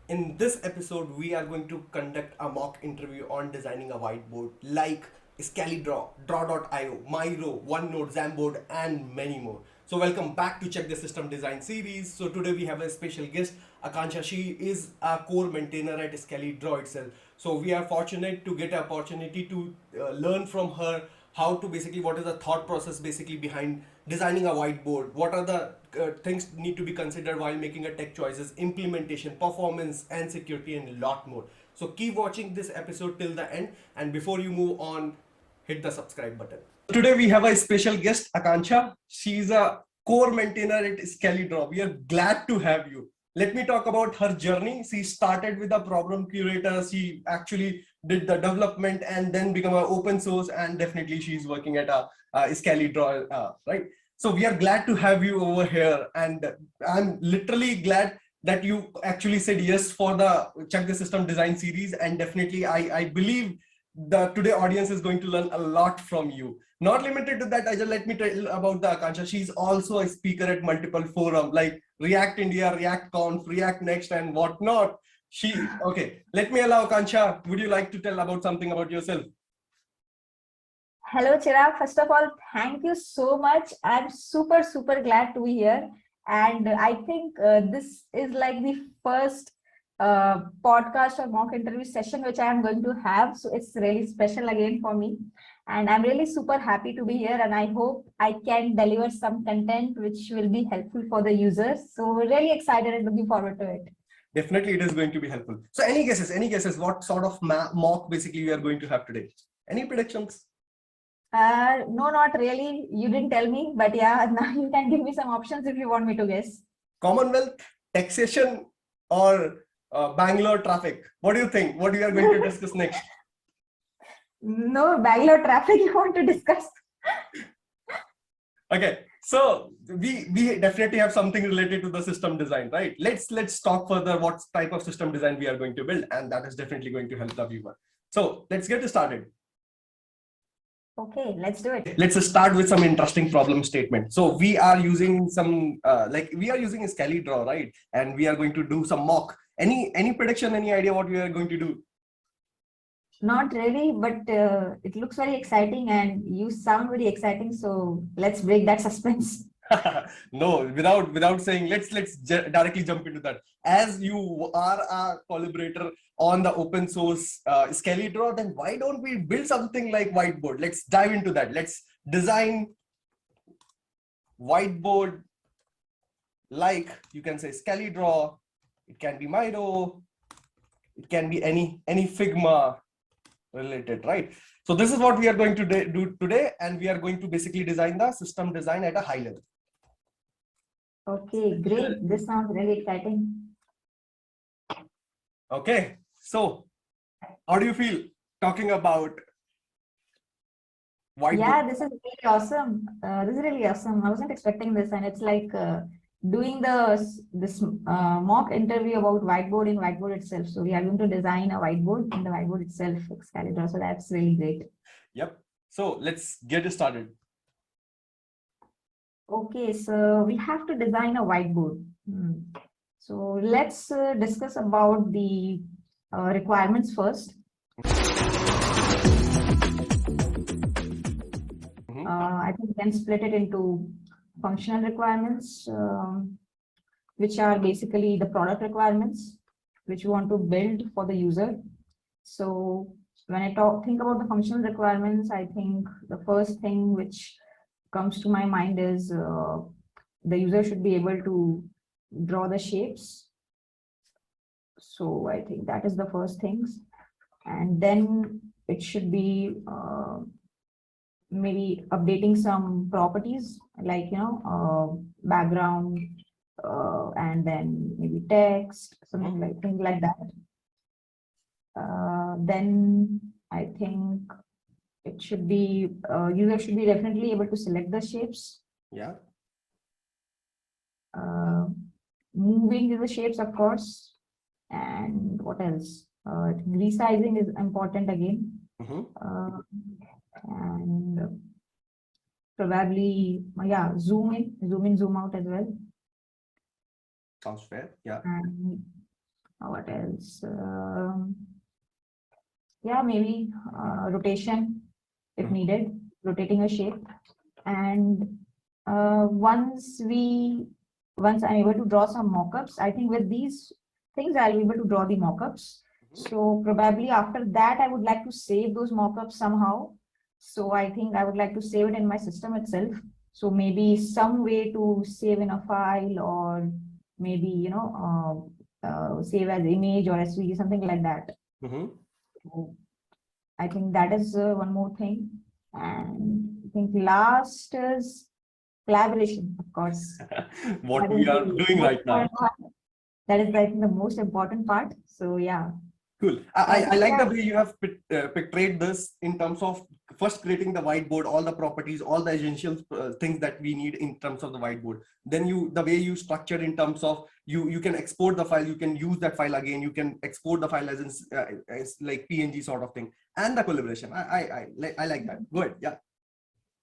In this episode, we are going to conduct a mock interview on designing a whiteboard like Excalidraw, Draw.io, Miro, OneNote, Zamboard, and many more. So, welcome back to Check the System Design series. So, today we have a special guest, Aakansha. She is a core maintainer at Excalidraw itself. So, we are fortunate to get an opportunity to learn from her how to basically what is the thought process basically behind designing a whiteboard, what are the things need to be considered while making a tech choices, implementation, performance, and security, and a lot more. So keep watching this episode till the end, and before you move on, hit the subscribe button. Today we have a special guest, Aakansha. She's a core maintainer at Excalidraw. We are glad to have you. Let me talk about her journey. She started with a problem curator. She actually did the development and then become an open source, and definitely she's working at a Excalidraw, right? So we are glad to have you over here, and I'm literally glad that you actually said yes for the Check the System Design series, and definitely I believe the today audience is going to learn a lot from you. Not limited to that, I just let me tell about the Aakansha. She's also a speaker at multiple forums like React India, React Conf, React Next, and whatnot. Okay, let me allow Aakansha. Would you like to tell about something about yourself? Hello, Chirag. First of all, thank you so much. I'm super glad to be here. And I think this is like the first podcast or mock interview session which I am going to have. So it's really special again for me. And I'm really super happy to be here. And I hope I can deliver some content which will be helpful for the users. So we're really excited and looking forward to it. Definitely, it is going to be helpful. So any guesses? Any guesses? What sort of mock basically we are going to have today? Any predictions? No, not really. You didn't tell me, but yeah, now you can give me some options if you want me to guess. Commonwealth, taxation, or Bangalore traffic? What do you think? What we are going to discuss next? No, Bangalore traffic you want to discuss? Okay, so we definitely have something related to the system design, right? Let's talk further what type of system design we are going to build, and that is definitely going to help the viewer. So let's get started. Okay, let's do it. Let's start with some interesting problem statement. So we are using some we are using Excalidraw, right? And we are going to do some mock. Any prediction, any idea what we are going to do? Not really, but it looks very exciting and you sound very exciting. So let's break that suspense. No, without saying, let's directly jump into that. As you are a collaborator on the open source Excalidraw, then why don't we build something like Whiteboard? Let's dive into that. Let's design Whiteboard like, you can say Excalidraw, it can be Miro, it can be any Figma related, right? So this is what we are going to do today, and we are going to basically design the system design at a high level. Okay, great. This sounds really exciting. Okay, so how do you feel talking about whiteboard? Yeah, this is really awesome. This is really awesome. I wasn't expecting this, and it's like doing this mock interview about whiteboard in whiteboard itself. So we are going to design a whiteboard in the whiteboard itself, Excalidraw. So that's really great. Yep. So let's get started. Okay, so we have to design a whiteboard. So let's discuss about the requirements first. I think we can split it into functional requirements, which are basically the product requirements, which we want to build for the user. So when I think about the functional requirements, I think the first thing which comes to my mind is the user should be able to draw the shapes. So I think that is the first things. And then it should be maybe updating some properties like, background, and then maybe text, something like things like that. Then I think it should be user should be definitely able to select the shapes. Yeah. Moving the shapes, of course. And what else? Resizing is important again. And probably, yeah, zoom in, zoom out as well. Sounds fair. Yeah. And What else? Yeah, maybe rotation if Mhm. needed, rotating a shape. And once I'm able to draw some mockups, I think with these things I'll be able to draw the mockups. So probably after that, I would like to save those mockups somehow. So I think I would like to save it in my system itself. So maybe some way to save in a file, or maybe save as image or SVG, something like that. Mhm. So I think that is one more thing. And I think last is collaboration, of course. What That is we are the doing most right now. important part. That is, I think, the most important part. So yeah. Cool. So I I think, like yeah, the way you have portrayed this in terms of first creating the whiteboard, all the properties, all the essential things that we need in terms of the whiteboard. Then the way you structure in terms of you can export the file, you can use that file again, you can export the file as like PNG sort of thing, and the collaboration. I like that. Go ahead. Yeah.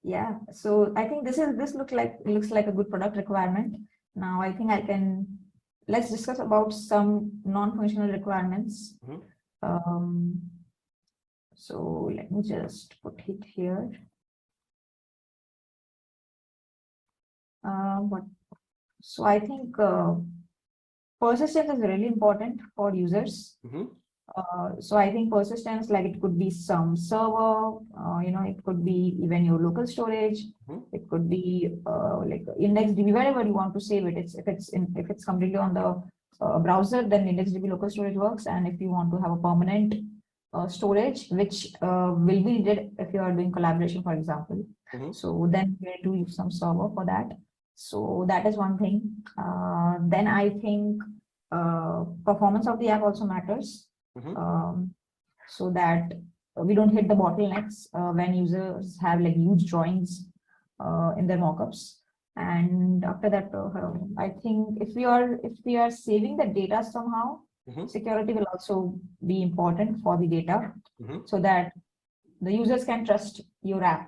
yeah. So I think this looks like a good product requirement. Now I think let's discuss about some non-functional requirements. Mhm. Um, so let me just put it here. What So I think persistence is really important for users. Mhm. So I think persistence, like it could be some server, it could be even your local storage. Mhm. It could be like IndexDB, wherever you want to save it. If it's completely on the browser, then IndexDB local storage works. And if you want to have a permanent storage, which will be needed if you are doing collaboration, for example. Mhm. So then you need to use some server for that. So that is one thing. Then I think performance of the app also matters, Mhm. so that we don't hit the bottlenecks when users have like huge drawings in their mockups. And after that, I think if we are saving the data somehow, Mhm. security will also be important for the data, Mhm. so that the users can trust your app,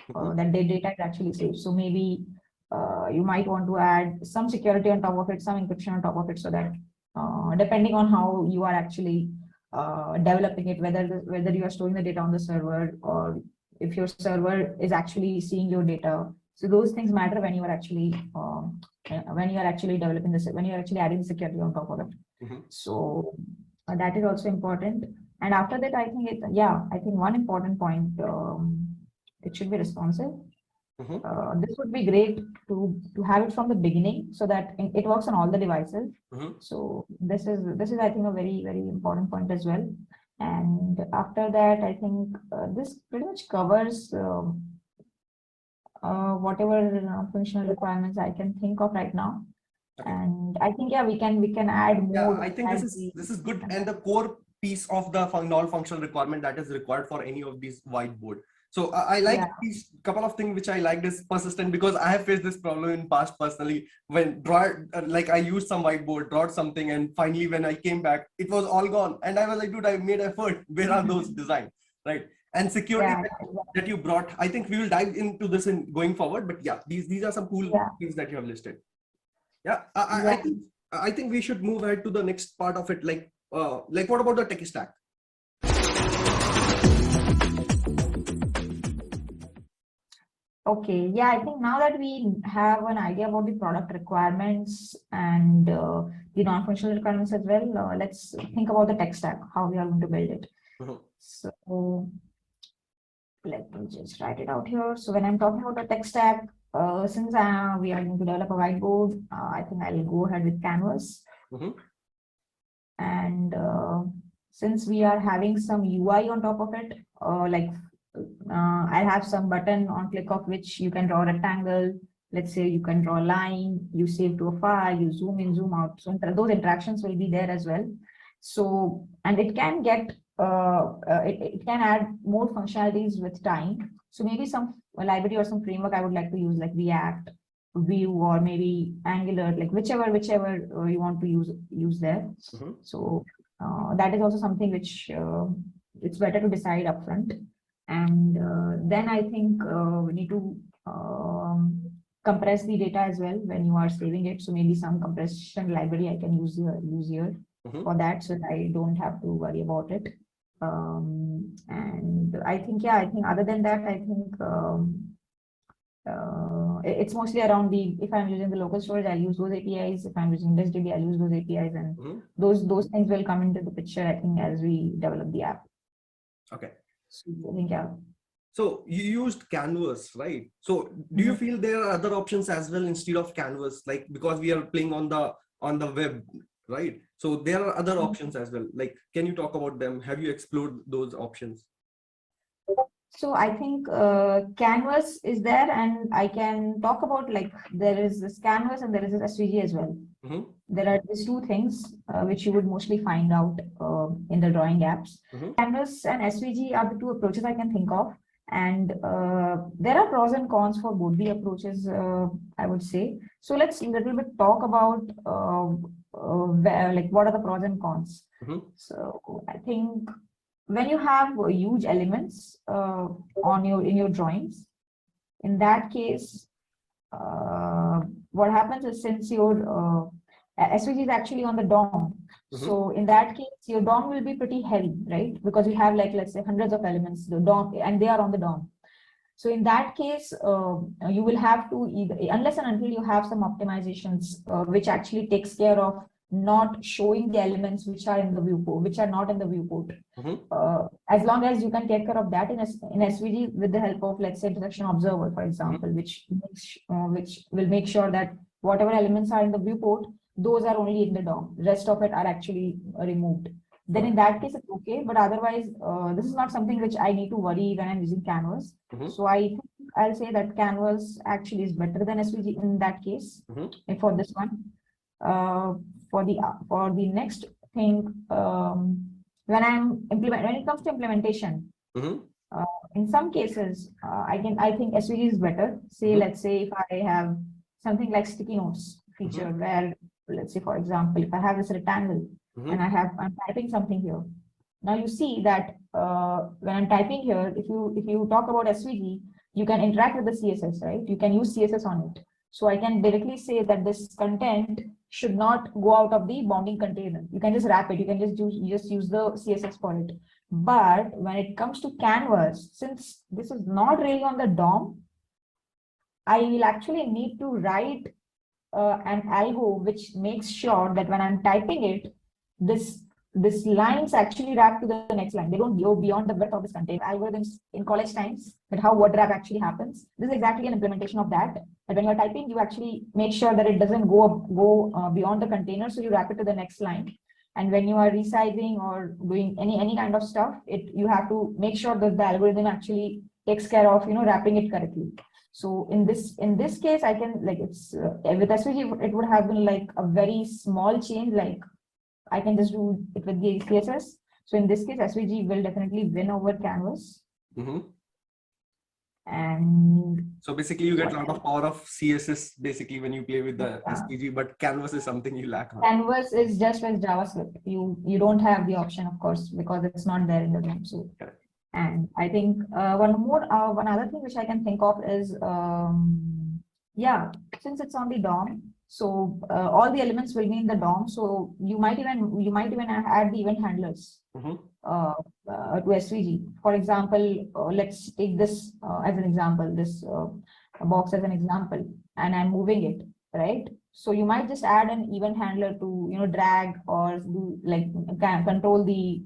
Mhm. that their data is actually safe. So maybe you might want to add some security on top of it, some encryption on top of it, so that depending on how you are actually developing it, whether you are storing the data on the server, or if your server is actually seeing your data. So those things matter when you are actually developing this, when you are actually adding security on top of it. Mhm. So that is also important. And after that, I think one important point, it should be responsive. Mhm. This would be great to have it from the beginning, so that it works on all the devices. Mhm. So this is I think a very important point as well. And after that, I think this pretty much covers whatever functional requirements I can think of right now. Okay. And I think, yeah, we can add Yeah, more I think as we. this is good, and the core piece of the non-functional requirement that is required for any of these whiteboard. So I like Yeah, these couple of things which I like this persistent, because I have faced this problem in past personally, when like I used some whiteboard, drawed something, and finally when I came back, it was all gone, and I was like, dude, I made effort. Where are those designs, right? And security yeah, that you brought, I think we will dive into this in going forward. But yeah, these are some cool yeah, things that you have listed. Yeah, yeah. I think we should move ahead to the next part of it. Like what about the tech stack? Okay, yeah, I think now that we have an idea about the product requirements and the non-functional requirements as well, let's think about the tech stack, how we are going to build it. Mhm. So let me just write it out here. So when I'm talking about the tech stack, since we are going to develop a whiteboard, I think I'll go ahead with Canvas. Mhm. And since we are having some UI on top of it, I have some button on click of which you can draw a rectangle. Let's say you can draw a line, you save to a file, you zoom in, zoom out. So those interactions will be there as well. So, and it can it can add more functionalities with time. So maybe some library or some framework I would like to use, like React, Vue, or maybe Angular, like whichever you want to use there. Mhm. So that is also something which it's better to decide upfront. And then I think we need to compress the data as well when you are saving it. So maybe some compression library I can use here. for that, so I don't have to worry about it. And I think, yeah, I think other than that, I think it's mostly around if I'm using the local storage, I'll use those APIs. If I'm using DSDB, I'll use those APIs, and those things will come into the picture, I think, as we develop the app. Okay. So I think, yeah. So you used Canvas, right? So do you feel there are other options as well instead of Canvas, like because we are playing on the web, right? So there are other options as well. Like, can you talk about them? Have you explored those options? So I think Canvas is there, and I can talk about, like, there is this Canvas and there is this SVG as well. There are these two things which you would mostly find out in the drawing apps. Canvas and SVG are the two approaches I can think of. And there are pros and cons for both the approaches, I would say. So let's a little bit talk about like what are the pros and cons. So I think when you have huge elements in your drawings, in that case, what happens is, since your SVG is actually on the DOM, so in that case, your DOM will be pretty heavy, right? Because you have, like, let's say, hundreds of elements, the DOM, and they are on the DOM. So in that case, you will have to either, unless and until you have some optimizations, which actually takes care of not showing the elements which are in the viewport, which are not in the viewport. As long as you can take care of that in SVG with the help of, let's say, intersection observer, for example, which will make sure that whatever elements are in the viewport, those are only in the DOM. The rest of it are actually removed. Then in that case, it's okay. But otherwise, this is not something which I need to worry when I'm using Canvas. So I'll say that Canvas actually is better than SVG in that case. And for this one, for the next thing, when it comes to implementation, in some cases, I think SVG is better. Say, let's say if I have something like sticky notes feature, where, let's say, for example, if I have this rectangle and I'm typing something here. Now you see that when I'm typing here, if you talk about SVG, you can interact with the CSS, right? You can use CSS on it. So I can directly say that this content should not go out of the bounding container. You can just wrap it. You can just use the CSS for it. But when it comes to Canvas, since this is not really on the DOM, I will actually need to write an algo which makes sure that when I'm typing it, this lines actually wrap to the next line. They don't go beyond the width of this container. Algorithms in college times, but how word wrap actually happens. This is exactly an implementation of that. But when you're typing, you actually make sure that it doesn't go beyond the container, so you wrap it to the next line. And when you are resizing or doing any kind of stuff, you have to make sure that the algorithm actually takes care of wrapping it correctly. So in this case, I can, like, it's with SVG, it would have been like a very small change, like I can just do it with the CSS. So in this case, SVG will definitely win over Canvas. And so basically you get a lot of power of CSS basically when you play with the SVG, but Canvas is something you lack on. Canvas is just with JavaScript. You don't have the option, of course, because it's not there in the DOM. So and I think one other thing which I can think of is since it's on the DOM, so all the elements will be in the DOM. So you might even add the event handlers to SVG. For example, let's take this as an example, this box as an example, and I'm moving it, right? So you might just add an event handler to drag or do, like, control the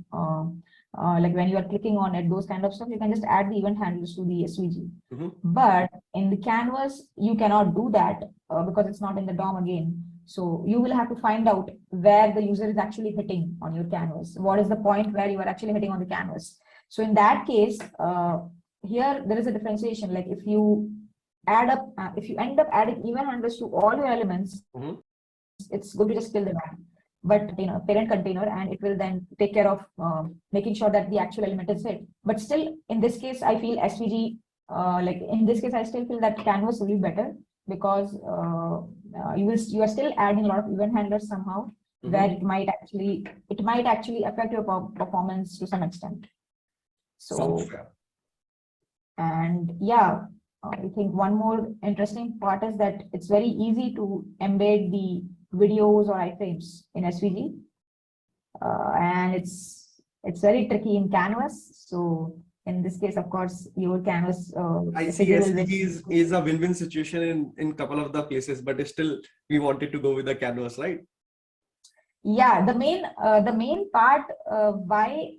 like when you are clicking on it, those kind of stuff. You can just add the event handlers to the SVG. But in the Canvas, you cannot do that because it's not in the DOM again. So you will have to find out where the user is actually hitting on your canvas. What is the point where you are actually hitting on the canvas? So in that case, here there is a differentiation. Like if you end up adding event handlers to all your elements, it's going to just kill the DOM. But parent container, and it will then take care of making sure that the actual element is hit. But still, in this case, I feel SVG, like in this case, I still feel that Canvas will be better, because you are still adding a lot of event handlers somehow, where it might actually affect your performance to some extent. So, and yeah, I think one more interesting part is that it's very easy to embed the videos or iframes in SVG. and it's very tricky in Canvas. So in this case, of course, your Canvas I see SVG will SVG is a win-win situation in couple of the places, but still we wanted to go with the canvas, right? Yeah, the main part why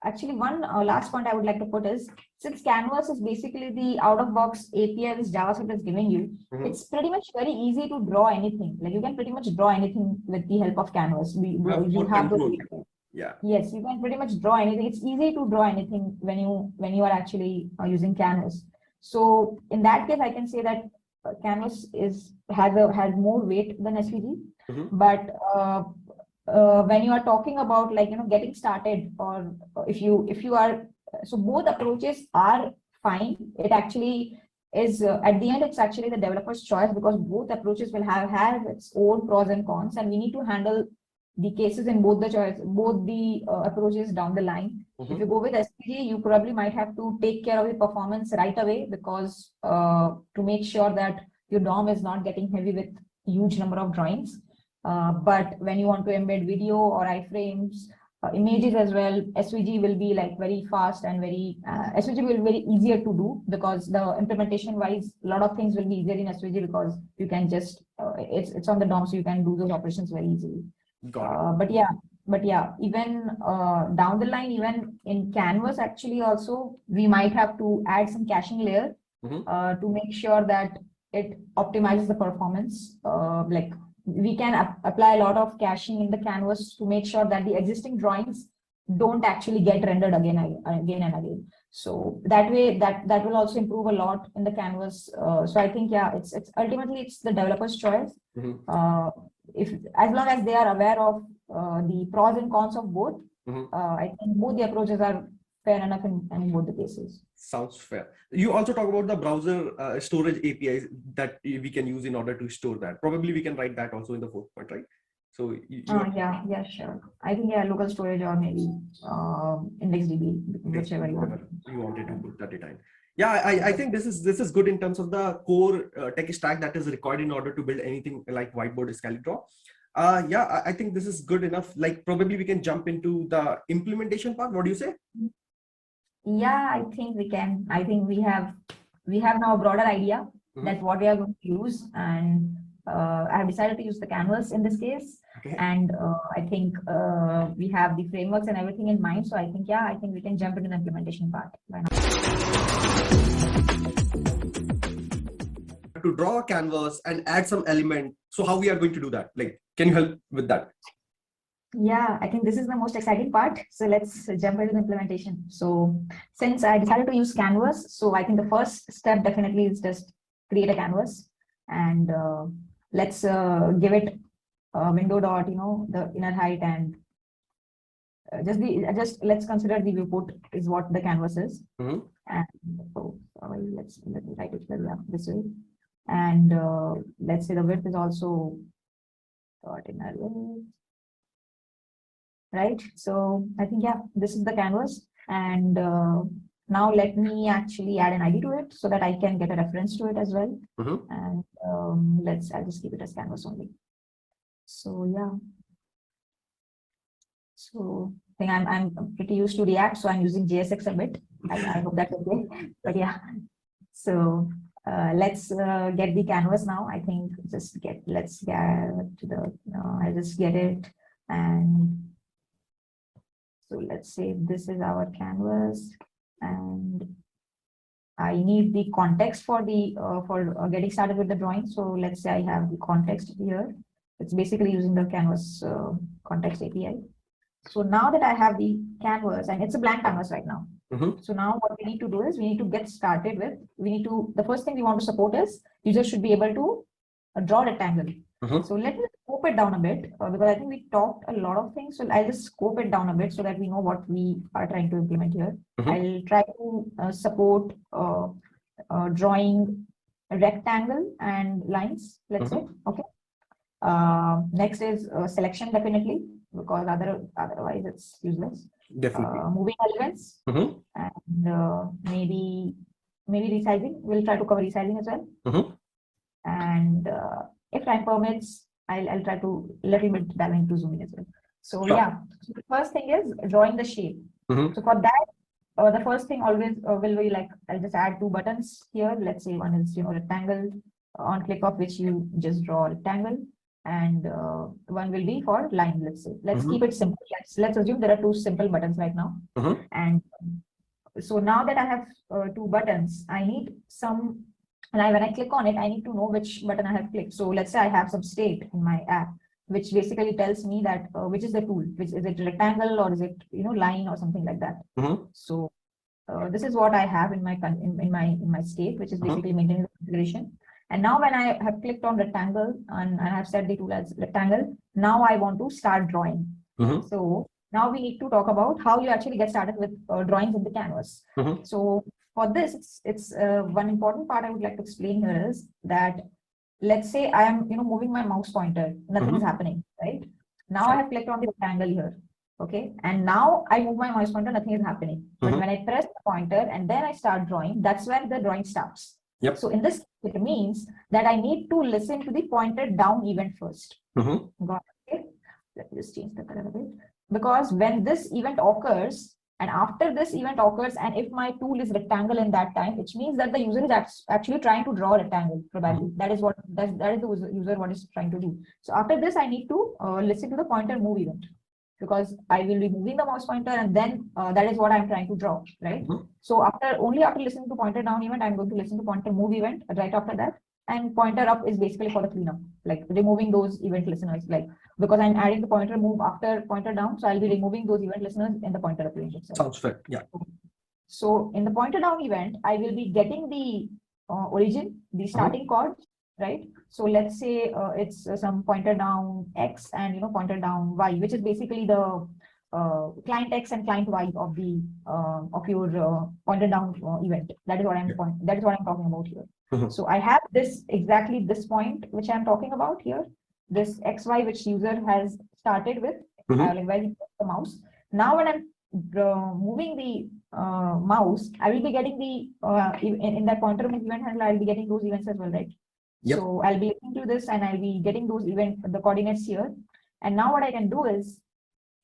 actually one last point I would like to put is, since Canvas is basically the out-of-box API which JavaScript is giving you, it's pretty much very easy to draw anything. Like you can pretty much draw anything with the help of Canvas. You have control. the Yeah. Yes, you can pretty much draw anything. It's easy to draw anything when you are actually using Canvas. So in that case, I can say that Canvas has more weight than SVG. But when you are talking about, like, getting started, or if you are, so both approaches are fine. It actually is at the end, it's actually the developer's choice, because both approaches will have its own pros and cons, and we need to handle the cases in both the approaches down the line. If you go with SVG, you probably might have to take care of the performance right away, because to make sure that your DOM is not getting heavy with huge number of drawings. But when you want to embed video or iframes, images as well, SVG will be like very fast and SVG will be very easier to do, because the implementation wise, a lot of things will be easier in SVG, because you can just it's on the DOM, so you can do those operations very easily. But yeah, even down the line, even in Canvas, actually also we might have to add some caching layer to make sure that it optimizes the performance. Like we can apply a lot of caching in the Canvas to make sure that the existing drawings don't actually get rendered again and again. So that way, that will also improve a lot in the Canvas. So I think, yeah, it's ultimately it's the developer's choice. If as long as they are aware of the pros and cons of both, I think both the approaches are fair enough in both the cases. Sounds fair. You also talk about the browser storage APIs that we can use in order to store that. Probably we can write that also in the fourth point, right? So yeah, sure. I think, yeah, local storage or maybe IndexedDB, whichever you wanted to put that data in. Yeah, I think this is good in terms of the core tech stack that is required in order to build anything like Whiteboard, Excalidraw. Yeah, I think this is good enough. Like probably we can jump into the implementation part. What do you say? Yeah, I think we can. I think we have now a broader idea that what we are going to use, and I have decided to use the Canvas in this case. And I think we have the frameworks and everything in mind. So I think, yeah, I think we can jump into the implementation part. To draw a canvas and add some element. So how we are going to do that? Like, can you help with that? Yeah, I think this is the most exciting part. So let's jump into the implementation. So since I decided to use Canvas, so I think the first step definitely is just create a canvas, and let's give it window dot, the inner height, and just let's consider the viewport is what the canvas is. And so let me write it this way. And let's say the width is also dot inner width. Right. So I think, yeah, this is the canvas. And now let me actually add an ID to it so that I can get a reference to it as well. And I'll just keep it as canvas only. So yeah. So I think I'm pretty used to React, so I'm using JSX a bit. I hope that's okay. But yeah. So let's get the canvas now. I think let's get to the I'll just get it. And so let's say this is our canvas, and I need the context for the getting started with the drawing. So let's say I have the context here. It's basically using the Canvas context API. So now that I have the canvas, and it's a blank canvas right now. So now what we need to do is we need to get started with, the first thing we want to support is users should be able to draw rectangle. So let me scope it down a bit, because I think we talked a lot of things. So I'll just scope it down a bit so that we know what we are trying to implement here. I'll try to support drawing a rectangle and lines, let's say. Okay. Next is selection, definitely, because otherwise it's useless. Definitely. Moving elements, and maybe resizing. We'll try to cover resizing as well. And if time permits, I'll try to little bit dive into zooming as well. So Sure. yeah, so the first thing is drawing the shape. Mhm. So for that, the first thing always will be like, I'll just add two buttons here. Let's say one is, rectangle, on click of which you just draw a rectangle, and one will be for line. Let's keep it simple. Let's assume there are two simple buttons right now. And so now that I have two buttons, I need some, and when I click on it, I need to know which button I have clicked. So let's say I have some state in my app, which basically tells me that which is the tool, which is it rectangle or is it line or something like that. So this is what I have in my state, which is basically maintaining the configuration. And now when I have clicked on rectangle and I have set the tool as rectangle, now I want to start drawing. So now we need to talk about how you actually get started with drawings in the canvas. So for this, it's one important part I would like to explain here is that let's say I am moving my mouse pointer, nothing is happening, right? Now I have clicked on the rectangle here. Okay, and now I move my mouse pointer, nothing is happening. But when I press the pointer and then I start drawing, that's where the drawing starts. Yep. So in this, it means that I need to listen to the pointer down event first. Got it? Let me just change the color a bit. Because when this event occurs, and after this event occurs, and if my tool is rectangle in that time, which means that the user is actually trying to draw a rectangle, probably. That is the user what is trying to do. So after this, I need to listen to the pointer move event, because I will be moving the mouse pointer and then that is what I'm trying to draw, right? So only after listening to pointer down event, I'm going to listen to pointer move event right after that. And pointer up is basically for the cleanup, like removing those event listeners, like because I'm adding the pointer move after pointer down. So I'll be removing those event listeners in the pointer up range itself. Sounds fair. Yeah. So in the pointer down event, I will be getting the origin, the starting chord, right? So let's say it's some pointer down X and pointer down Y, which is basically the client X and client Y of the of your pointer down event. That is what I'm talking about here. So I have exactly this point which I'm talking about here, this XY which user has started with, like where he put the mouse. Now when I'm moving the mouse, I will be getting the in that pointer move event handler, I'll be getting those events as well, right? Yep. So I'll be listening to this and I'll be getting those the coordinates here. And now what I can do is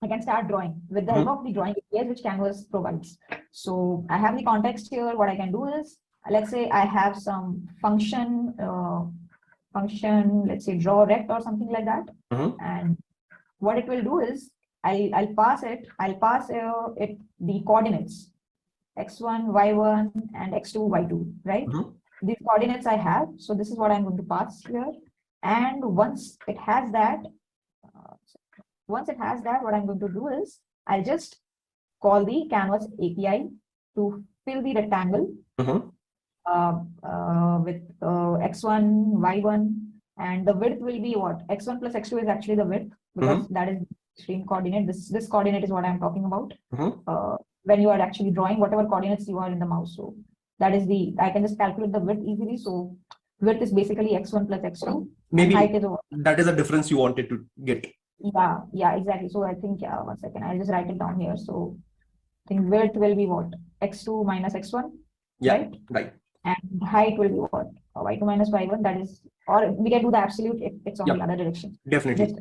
I can start drawing with the help of the drawing APIs which Canvas provides. So I have the context here. What I can do is, let's say I have some function, let's say draw rect or something like that. And what it will do is I'll pass it the coordinates x1, y1, and x2, y2, right? These coordinates I have. So this is what I'm going to pass here. And once it has that, what I'm going to do is I'll just call the Canvas API to fill the rectangle with x1, y1, and the width will be what? X1 plus x2 is actually the width, because that is extreme coordinate. This coordinate is what I'm talking about. When you are actually drawing whatever coordinates you are in the mouse. So that is I can just calculate the width easily. So width is basically x1 plus x2. Maybe height is that is a difference you wanted to get. Yeah, exactly. So I think, 1 second, I'll just write it down here. So I think width will be what? X2 minus x1, right? And height will be what? Y2 minus y1, that is, or we can do the absolute if it's on the other direction. Definitely.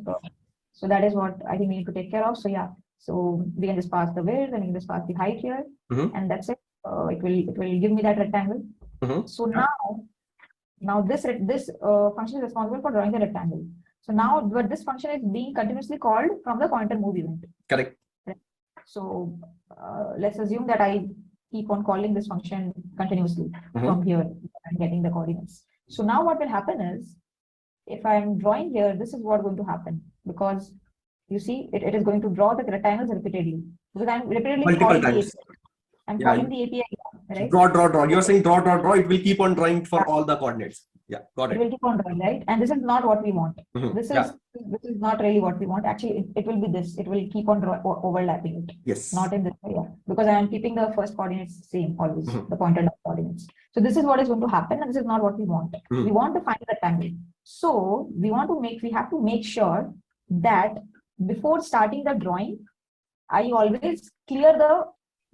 So that is what I think we need to take care of. So yeah, so we can just pass the width and we can just pass the height here, and that's it. It will give me that rectangle. So now this function is responsible for drawing the rectangle. So now this function is being continuously called from the pointer move event. Correct. So let's assume that I keep on calling this function continuously from here and getting the coordinates. So now what will happen is, if I'm drawing here, this is what's going to happen, because you see it is going to draw the rectangles repeatedly, because I'm repeatedly calling the API. I'm calling the API, right? Draw. You're saying draw. It will keep on drawing for all the coordinates. Yeah, got it. It will keep on drawing, right? And this is not what we want. This is not really what we want. Actually, it will be this. It will keep on overlapping it. Yes. Not in this area, because I am keeping the first coordinates same always, the pointer down coordinates. So this is what is going to happen, and this is not what we want. We want to find the rectangle. So we have to make sure that before starting the drawing, I always clear the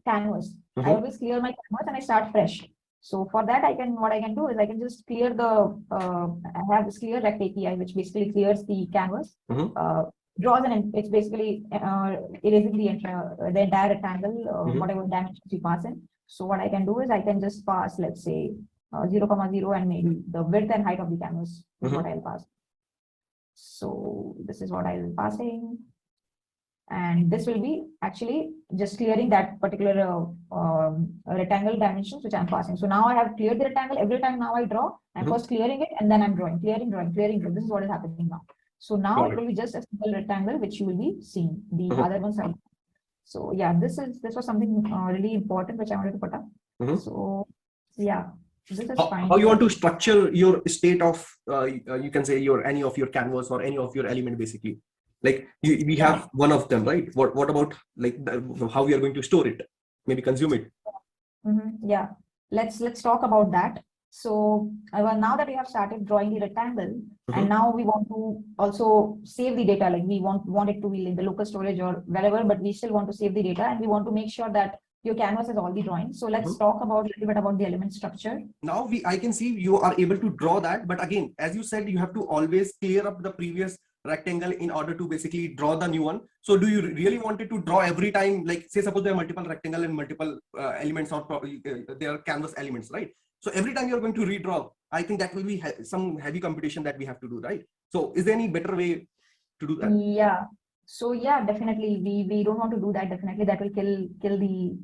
canvas. I always clear my canvas and I start fresh. So for that, what I can do is I can just clear I have this clear rect API, which basically clears the canvas draws it's basically erasing the entire rectangle, whatever dimensions you pass in. So what I can do is I can just pass, let's say, 0, and maybe the width and height of the canvas is what I'll pass. So this is what I'll be passing. And this will be actually just clearing that particular rectangle dimensions which I'm passing. So now I have cleared the rectangle. Every time now I draw, I'm first clearing it and then I'm drawing, clearing. This is what is happening now. So now it will be just a simple rectangle which you will be seeing. The other ones are. So yeah, this was something really important which I wanted to put up. So yeah, this is fine. How you want to structure your state of you can say any of your canvas or any of your element basically. Like we have one of them, right? What about like how we are going to store it, maybe consume it? Yeah, let's talk about that. So now that we have started drawing the rectangle, and now we want to also save the data, like we want it to be in the local storage or wherever, but we still want to save the data and we want to make sure that your canvas has all the drawings. So let's talk about a little bit about the element structure. Now I can see you are able to draw that, but again, as you said, you have to always clear up the previous rectangle in order to basically draw the new one. So do you really want it to draw every time, like say suppose there are multiple rectangle and multiple elements or they are canvas elements, right? So every time you're going to redraw, I think that will be some heavy computation that we have to do, right? So is there any better way to do that? Yeah. So yeah, definitely we don't want to do that. Definitely that will kill the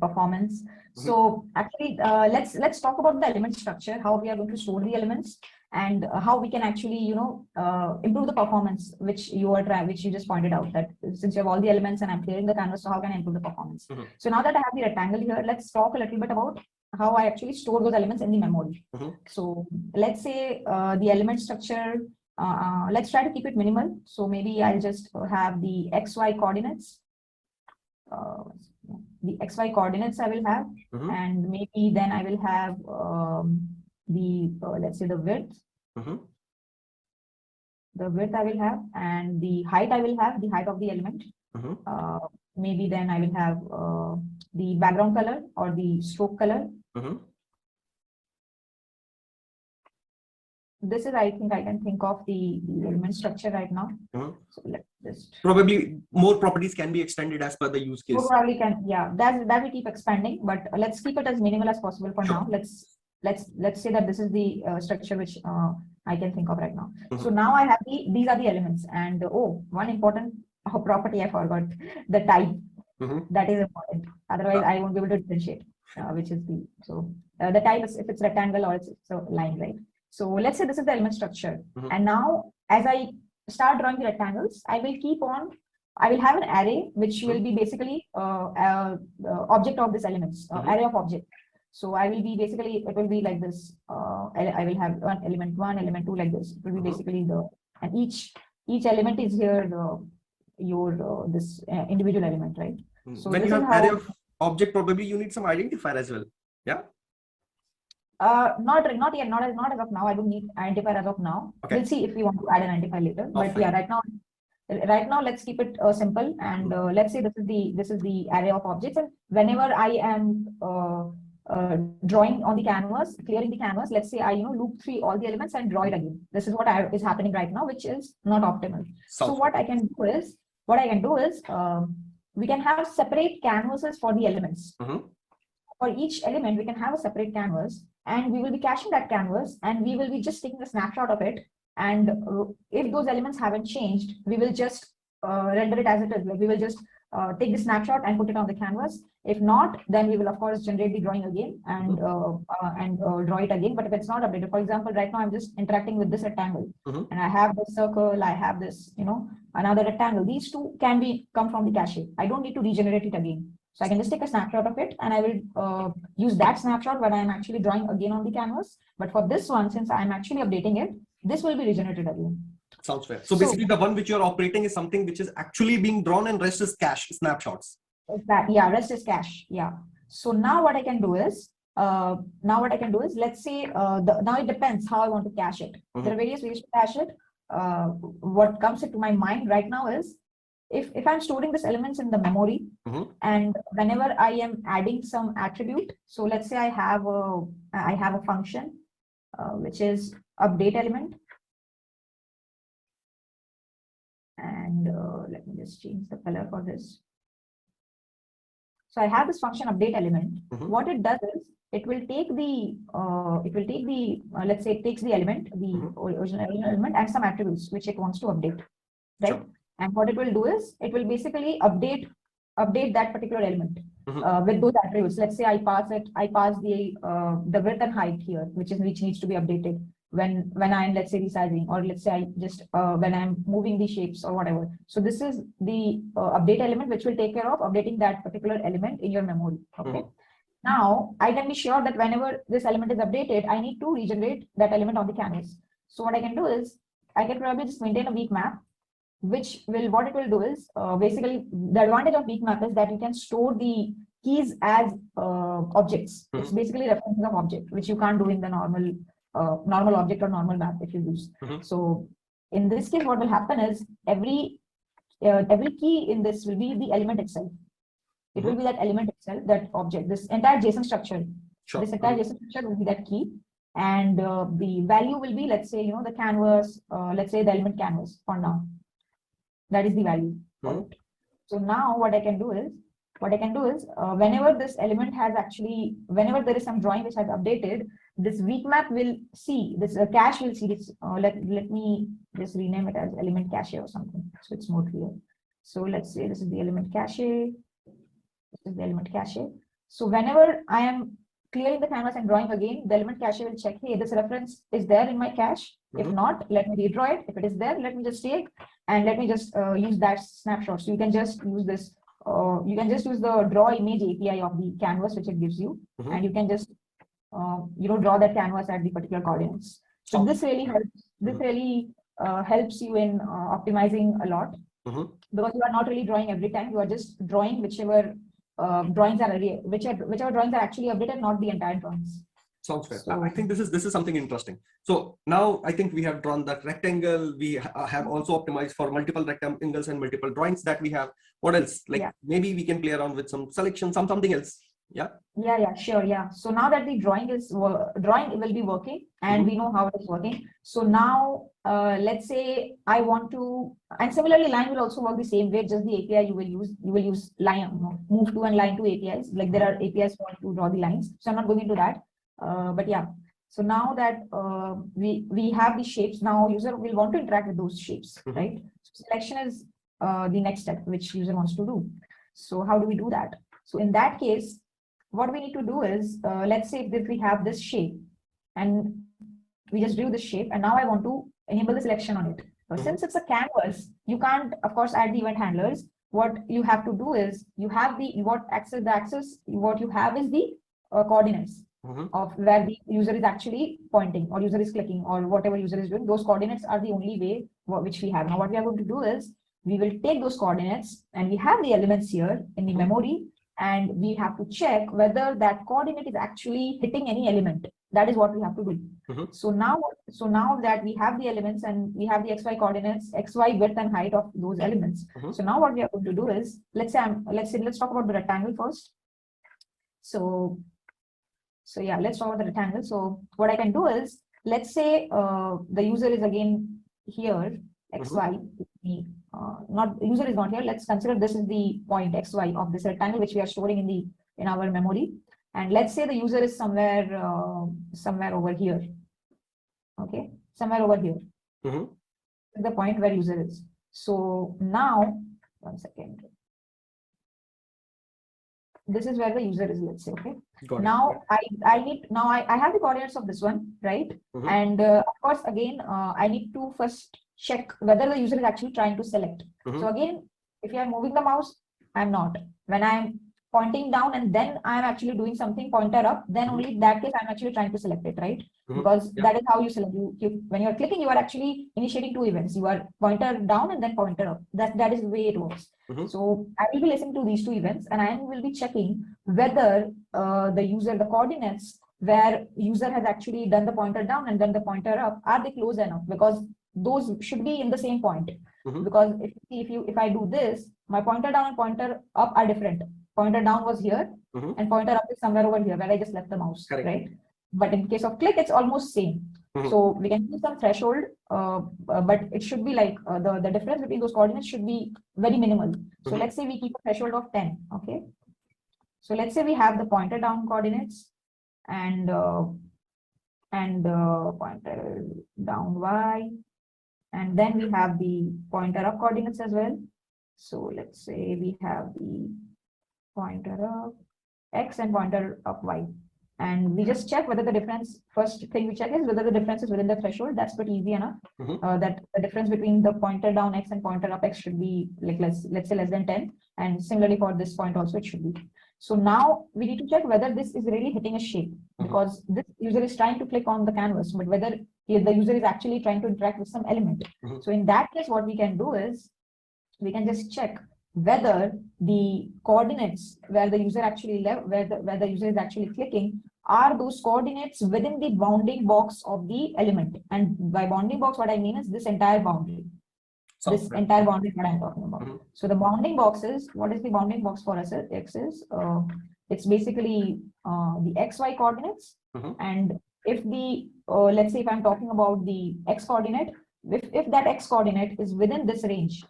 performance. So actually let's talk about the element structure, how we are going to store the elements, and how we can actually improve the performance, which you just pointed out, that since you have all the elements and I'm clearing the canvas, so how can I improve the performance? So now that I have the rectangle here, let's talk a little bit about how I actually store those elements in the memory. So let's say the element structure, let's try to keep it minimal. So maybe I'll just have the XY coordinates. The XY coordinates I will have, and maybe then I will have let's say the width. The width I will have, and the height I will have, the height of the element. Maybe then I will have the background color or the stroke color. This is, I think I can think of the element structure right now. So let's just probably more properties can be extended as per the use case. Probably can, yeah, that will keep expanding, but let's keep it as minimal as possible for now. Let's say that this is the structure which I can think of right now. So now I have these are the elements, and one important property I forgot, the type. That is important. Otherwise, I won't be able to differentiate which is the type is if it's rectangle or it's a line, right? So let's say this is the element structure, and now as I start drawing the rectangles, I will have an array which will be basically object of these elements, array of object. So I will be basically, it will be like this. I will have element 1, element 2, like this. It will be basically and each element is here this individual element, right? So when you have array of object, probably you need some identifier as well. Yeah. Not yet, not as of now. I don't need identifier as of now. Okay. We'll see if we want to add an identifier later. But yeah, right now let's keep it simple, and let's say this is the array of objects, and whenever I am drawing on the canvas, clearing the canvas, let's say I loop through all the elements and draw it again. This is what is happening right now, which is not optimal. So what I can do is we can have separate canvases for the elements. For each element, we can have a separate canvas, and we will be caching that canvas, and we will be just taking a snapshot of it. And if those elements haven't changed, we will just render it as it is. Like we will just take the snapshot and put it on the canvas. If not, then we will of course generate the drawing again and draw it again. But if it's not updated, for example, right now I'm just interacting with this rectangle, and I have this circle, I have this, another rectangle. These two can come from the cache. I don't need to regenerate it again. So I can just take a snapshot of it, and I will use that snapshot when I'm actually drawing again on the canvas. But for this one, since I'm actually updating it, this will be regenerated again. Sounds fair. So basically the one which you're operating is something which is actually being drawn, and rest is cache snapshots. Yeah, rest is cache. Yeah. So now what I can do is, let's say now it depends how I want to cache it. There are various ways to cache it. What comes into my mind right now is, if I'm storing these elements in the memory, and whenever I am adding some attribute, so let's say I have a function which is update element, and just change the color for this. So I have this function update element. What it does is it will take the let's say it takes the element, the original element, and some attributes which it wants to update, right? Sure. And what it will do is it will basically update that particular element with those attributes. Let's say I pass the width and height here, which needs to be updated when I'm, let's say, resizing, or let's say I just when I'm moving the shapes or whatever. So this is the update element which will take care of updating that particular element in your memory. Okay. Now I can be sure that whenever this element is updated, I need to regenerate that element on the canvas. So what I can do is I can probably just maintain a weak map, what it will do is basically the advantage of weak map is that you can store the keys as objects. It's basically references of object, which you can't do in the normal object or normal map if you use. So in this case, what will happen is every key in this will be the element itself. It will be that element itself, that object, this entire JSON structure. Sure. This entire JSON structure will be that key. And the value will be, let's say, the canvas, let's say the element canvas for now. That is the value. So now what I can do is, whenever this element has actually, whenever there is some drawing which has updated, this weak map will see, this cache will see this. Let me just rename it as element cache or something, so it's more clear. So let's say this is the element cache. This is the element cache. So whenever I am clearing the canvas and drawing again, the element cache will check, hey, this reference is there in my cache. If not, let me redraw it. If it is there, let me just take and let me just use that snapshot. So you can just use this. You can just use the draw image API of the canvas which it gives you, and you can just draw that canvas at the particular coordinates. So this really helps. This really helps you in optimizing a lot, because you are not really drawing every time. You are just drawing whichever drawings are whichever drawings are actually updated, not the entire drawings. Sounds fair. So, I think this is something interesting. So now I think we have drawn that rectangle. We have also optimized for multiple rectangles and multiple drawings that we have. What else? Like maybe we can play around with some selection, something else. Yeah. Yeah, sure. Yeah. So now that the drawing will be working, and we know how it is working. So now let's say I want to, and similarly line will also work the same way. Just the API you will use line, move to and line to APIs. Like there are APIs to draw the lines. So I'm not going into that. But yeah, so now that we have the shapes, now user will want to interact with those shapes, right? So selection is the next step which user wants to do. So how do we do that? So in that case, what we need to do is, let's say if we have this shape and we just drew this shape, and now I want to enable the selection on it. But since it's a canvas, you can't, of course, add the event handlers. What you have to do is you have what you have is the coordinates of where the user is actually pointing or user is clicking or whatever user is doing. Those coordinates are the only way which we have. Now what we are going to do is we will take those coordinates, and we have the elements here in the memory, and we have to check whether that coordinate is actually hitting any element. That is what we have to do. So now that we have the elements and we have the XY coordinates, XY width and height of those elements. So now what we are going to do is, let's talk about the rectangle first. So yeah, let's talk about the rectangle. So what I can do is, let's say the user is again here, XY. User is not here. Let's consider this is the point XY of this rectangle which we are storing in our memory. And let's say the user is somewhere over here. Okay, somewhere over here. The point where user is. So now, 1 second. This is where the user is, let's say. Okay. Now I have the coordinates of this one, right? And of course, again, I need to first check whether the user is actually trying to select. So again, if you are moving the mouse, I'm not. When I'm pointing down and then I'm actually doing something pointer up, then only in that case I'm actually trying to select it, right? Because that is how you select. When you're clicking, you are actually initiating two events. You are pointer down and then pointer up. That is the way it works. So I will be listening to these two events, and I will be checking whether the coordinates where user has actually done the pointer down and then the pointer up, are they close enough? Because those should be in the same point. Because if I do this, my pointer down and pointer up are different. Pointer down was here, and pointer up is somewhere over here where I just left the mouse. Correct. Right? But in case of click, it's almost same. So we can use some threshold, but it should be like the difference between those coordinates should be very minimal. So let's say we keep a threshold of 10. Okay. So let's say we have the pointer down coordinates and pointer down y, and then we have the pointer up coordinates as well. So let's say we have the pointer up x and pointer up y, and we just check whether the difference, first thing we check is whether the difference is within the threshold. That's pretty easy enough. That the difference between the pointer down x and pointer up x should be like let's say less than 10, and similarly for this point also it should be. So now we need to check whether this is really hitting a shape, because this user is trying to click on the canvas, but whether the user is actually trying to interact with some element. So in that case, what we can do is we can just check whether the coordinates where the user actually where the user is actually clicking are those coordinates within the bounding box of the element. And by bounding box, what I mean is this entire boundary. This entire boundary is what I'm talking about. So the bounding box is, what is the bounding box for us? X is it's basically the xy coordinates. And if the let's say if I'm talking about the x coordinate, if that x coordinate is within this range,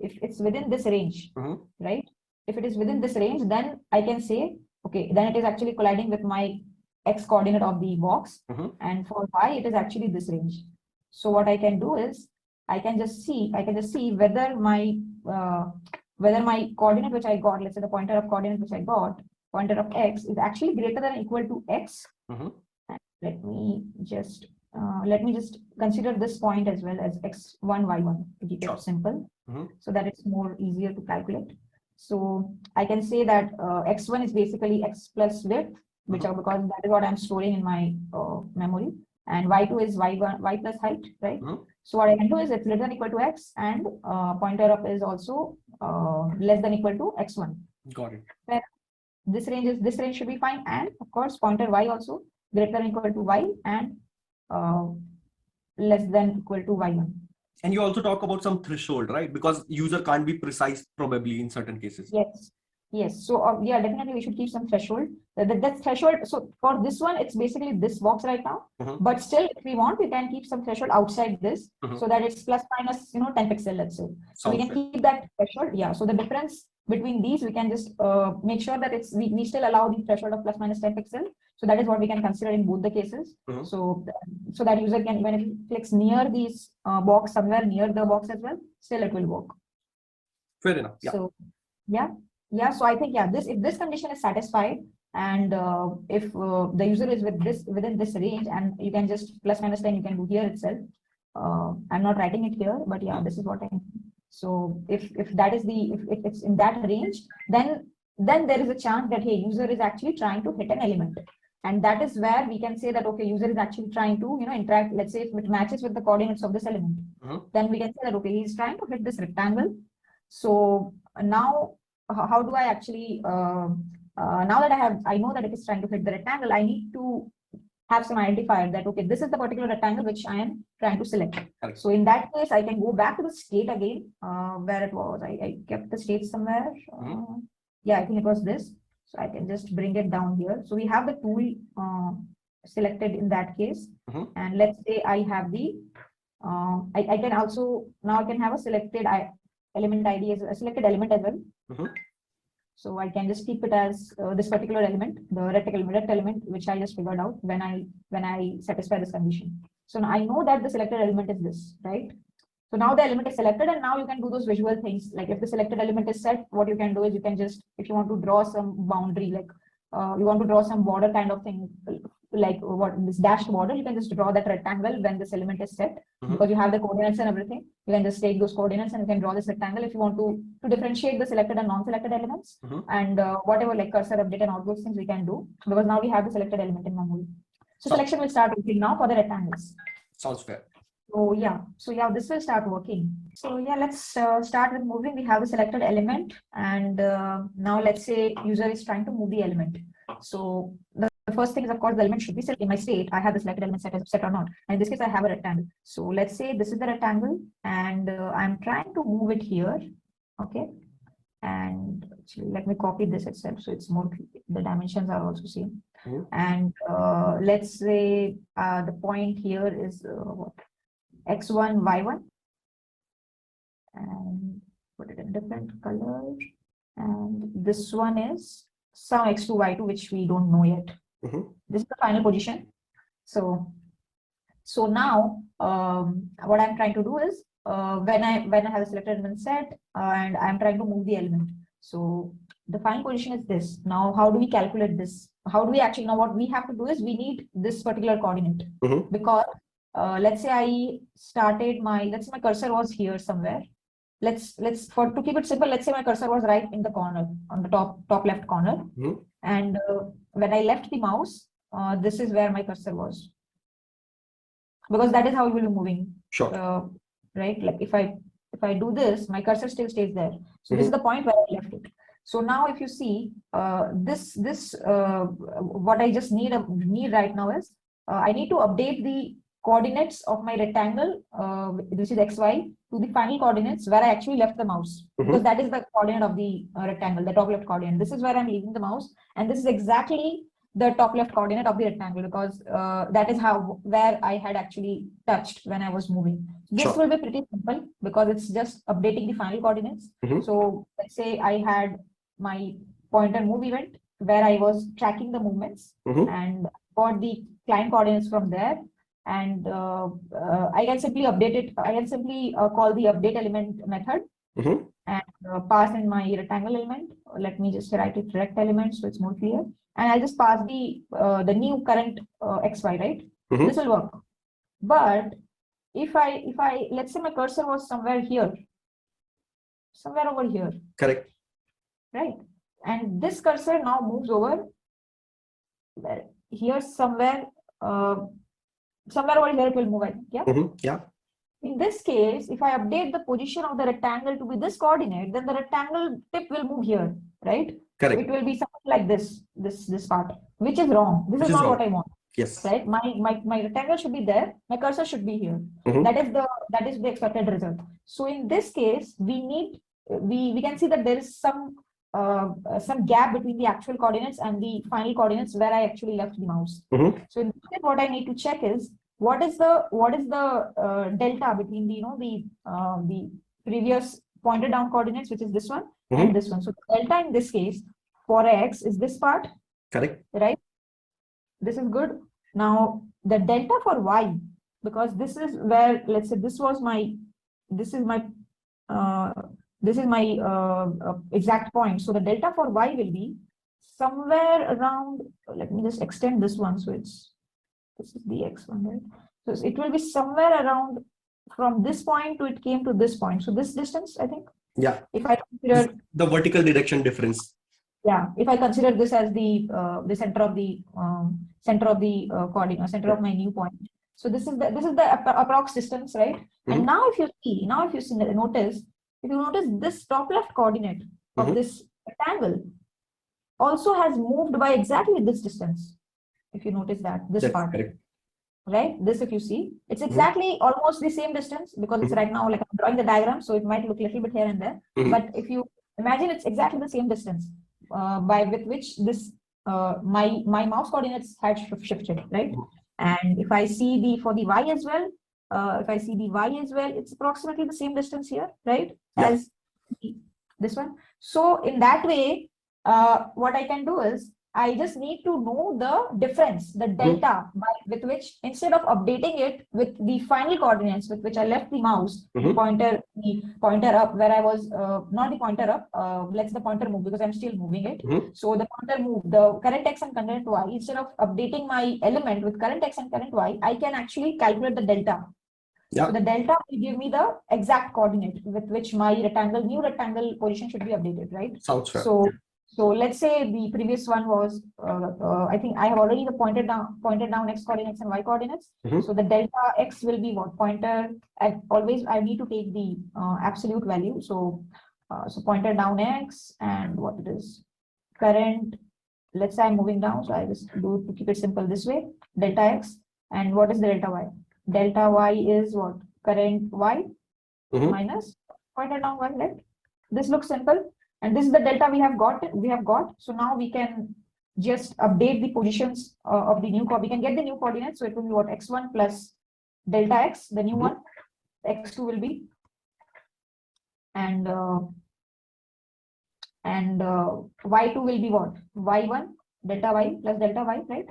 if it's within this range, right? If it is within this range, then I can say, okay, then it is actually colliding with my x coordinate of the box. And for y, it is actually this range. So what I can do is I can just see whether my coordinate which I got, let's say the pointer of coordinate which I got, pointer of x is actually greater than or equal to x. And let me just consider this point as well as x1, y1 to keep it simple, so that it's more easier to calculate. So I can say that x1 is basically x plus width, which are, because that is what I'm storing in my memory, and y2 is y plus height, right? So what I can do is it's less than or equal to x, and pointer up is also less than or equal to x1. Got it. Where this range should be fine, and of course pointer y also greater than or equal to y and less than or equal to y1. And you also talk about some threshold, right? Because user can't be precise probably in certain cases. Yes. So yeah, definitely we should keep some threshold. That threshold. So for this one, it's basically this box right now. But still, if we want, we can keep some threshold outside this, so that it's plus minus 10 pixel, let's say. So we can keep that threshold. Yeah. So the difference between these, we can just make sure that it's we still allow the threshold of plus minus 10 pixel. So that is what we can consider in both the cases. So that user can, even if he clicks near these box, somewhere near the box as well, still it will work. Fair enough. Yeah. So yeah. So I think if this condition is satisfied, and if the user is within this range, and you can just plus minus 10 you can do here itself. I'm not writing it here, but yeah, this is what I mean. So if that is if it's in that range, then there is a chance that hey, user is actually trying to hit an element. And that is where we can say that, okay, user is actually trying to, interact. Let's say if it matches with the coordinates of this element, then we can say that, okay, he's trying to hit this rectangle. So now, how do I actually, now that I know that it is trying to hit the rectangle, I need to have some identifier that, okay, this is the particular rectangle which I am trying to select. So in that case, I can go back to the state again, where it was. I kept the state somewhere. Yeah, I think it was this. So I can just bring it down here. So we have the tool selected in that case. And let's say I have the, I can also, now I can have a selected element ID as a selected element as well. So I can just keep it as this particular element, the red element, which I just figured out when I satisfy this condition. So now I know that the selected element is this, right? So now the element is selected, and now you can do those visual things. Like if the selected element is set, what you can do is you can just, if you want to draw some boundary, like you want to draw some border kind of thing, like what this dashed border, you can just draw that rectangle when this element is set, because you have the coordinates and everything. You can just take those coordinates and you can draw this rectangle if you want to differentiate the selected and non-selected elements, and whatever like cursor update and all those things we can do, because now we have the selected element in memory. So selection will start working now for the rectangles. Sounds fair. So yeah, this will start working. So yeah, let's start with moving. We have the selected element, and now let's say user is trying to move the element. So the first thing is, of course, the element should be set in my state. I have the selected element set or not. And in this case, I have a rectangle. So let's say this is the rectangle, and I'm trying to move it here. Okay. And actually, let me copy this itself, so it's more, the dimensions are also same. And let's say the point here is what? X1, Y1, and put it in different color. And this one is some X2, Y2, which we don't know yet. This is the final position. So now what I'm trying to do is when I have a selected element set and I'm trying to move the element. So the final position is this. Now, how do we calculate this? How do we actually know? What we have to do is we need this particular coordinate because let's say I started let's say my cursor was here somewhere. To keep it simple, let's say my cursor was right in the corner on the top left corner, and when I left the mouse, this is where my cursor was, because that is how it will be moving. Sure. Right? Like if I do this, my cursor still stays there. So this is the point where I left it. So now if you see what I just need right now is I need to update the coordinates of my rectangle, this is XY, to the final coordinates where I actually left the mouse, because that is the coordinate of the rectangle, the top left coordinate. This is where I'm leaving the mouse, and this is exactly the top left coordinate of the rectangle, because that is where I had actually touched when I was moving. This will be pretty simple because it's just updating the final coordinates. So let's say I had my pointer move event where I was tracking the movements and got the client coordinates from there. And I can simply update it. I can simply call the update element method and pass in my rectangle element. Let me just write it rect element so it's more clear. And I'll just pass the new current XY, right? This will work. But if I let's say my cursor was somewhere here, somewhere over here. Correct. Right. And this cursor now moves over here somewhere. Somewhere over here it will move, I think. Yeah. Yeah. In this case, if I update the position of the rectangle to be this coordinate, then the rectangle tip will move here, right? Correct. So it will be something like this part, which is wrong. This is not what I want. Yes. Right. My rectangle should be there. My cursor should be here. That is the expected result. So in this case, we can see that there is some gap between the actual coordinates and the final coordinates where I actually left the mouse. So in this case, what I need to check is what is the delta between the previous pointed down coordinates, which is this one and this one. So the delta in this case for X is this part. Correct. Right. This is good. Now the delta for Y, because this is where, let's say this is my exact point. So the delta for Y will be somewhere around, let me just extend this one. So this is the X one, right? So it will be somewhere around from this point to it came to this point. So this distance, I think. Yeah. If I consider the vertical direction difference. Yeah. If I consider this as the center of the coordinate, center of my new point. So this is the approx distance, right? And now if you notice this top left coordinate of this rectangle also has moved by exactly this distance. If you notice that this part, correct. Right? This, if you see, it's exactly almost the same distance, because it's right now like I'm drawing the diagram, so it might look a little bit here and there. But if you imagine, it's exactly the same distance with which this my mouse coordinates had shifted, right? And if I see for the Y as well, it's approximately the same distance here, right? As this one. So in that way, what I can do is I just need to know the difference, the delta, with which, instead of updating it with the final coordinates with which I left the mouse, the pointer up, where I was not the pointer up, let's the pointer move, because I'm still moving it. So the pointer move, the current X and current Y, instead of updating my element with current X and current Y, I can actually calculate the delta. So the delta will give me the exact coordinate with which my new rectangle position should be updated, right? Sounds fair. So let's say the previous one was, I think I have already pointed down X coordinates and Y coordinates. So the delta X will be what? Pointer, and always I need to take the absolute value. So pointer down X, and what it is, current, let's say I'm moving down. So I just do, to keep it simple, this way, delta X. And what is the delta Y? Delta Y is what? Current Y minus pointer down Y, right? This looks simple. And this is the delta we have got. So now we can just update the positions of the new we can get the new coordinates. So it will be what, x1 plus delta x, the new one, x2 will be, and y2 will be what, y1 delta y plus delta y, right?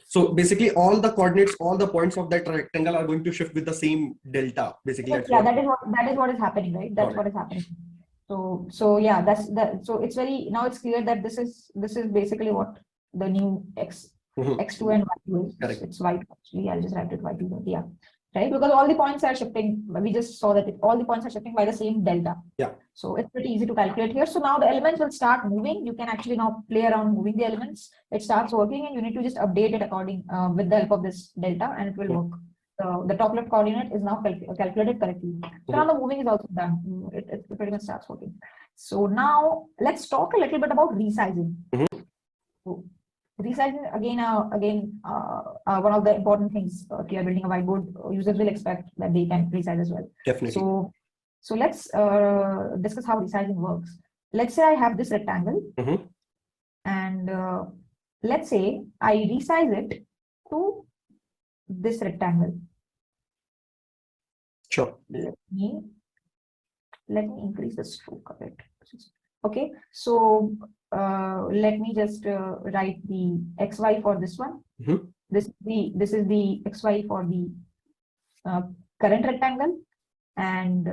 So basically all the coordinates, all the points of that rectangle are going to shift with the same delta, basically. Yes, yeah, that is what is happening, right? That's what is happening. So yeah, that's that. So it's very, now it's clear that this is basically what the new x2 and y2 is. Correct. It's y2 actually. I'll just write it y2. Yeah, right. Because all the points are shifting. We just saw that all the points are shifting by the same delta. Yeah. So it's pretty easy to calculate here. So now the elements will start moving. You can actually now play around moving the elements. It starts working, and you need to just update it according with the help of this delta, and it will work. The top left coordinate is now calculated correctly. So now the moving is also done. It pretty much starts working. So now let's talk a little bit about resizing. So resizing again, one of the important things. If you are building a whiteboard, users will expect that they can resize as well. Definitely. So let's discuss how resizing works. Let's say I have this rectangle, and let's say I resize it to this rectangle. Sure. Let me increase the stroke of it. Okay, so let me just write the xy for this one. This is the xy for the current rectangle, and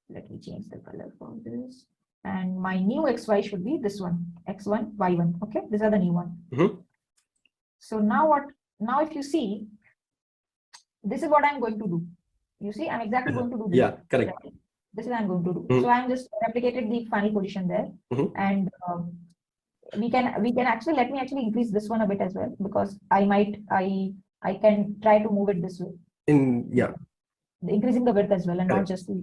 let me change the color for this. And my new xy should be this one, x1, y1. Okay, these are the new one. So now what? Now if you see, this is what I'm going to do. You see, I'm exactly going to do this. Yeah, correct. This is what I'm going to do. So I'm just replicated the final position there, and we can actually, let me actually increase this one a bit as well, because I can try to move it this way. Increasing the width as well, and not just the.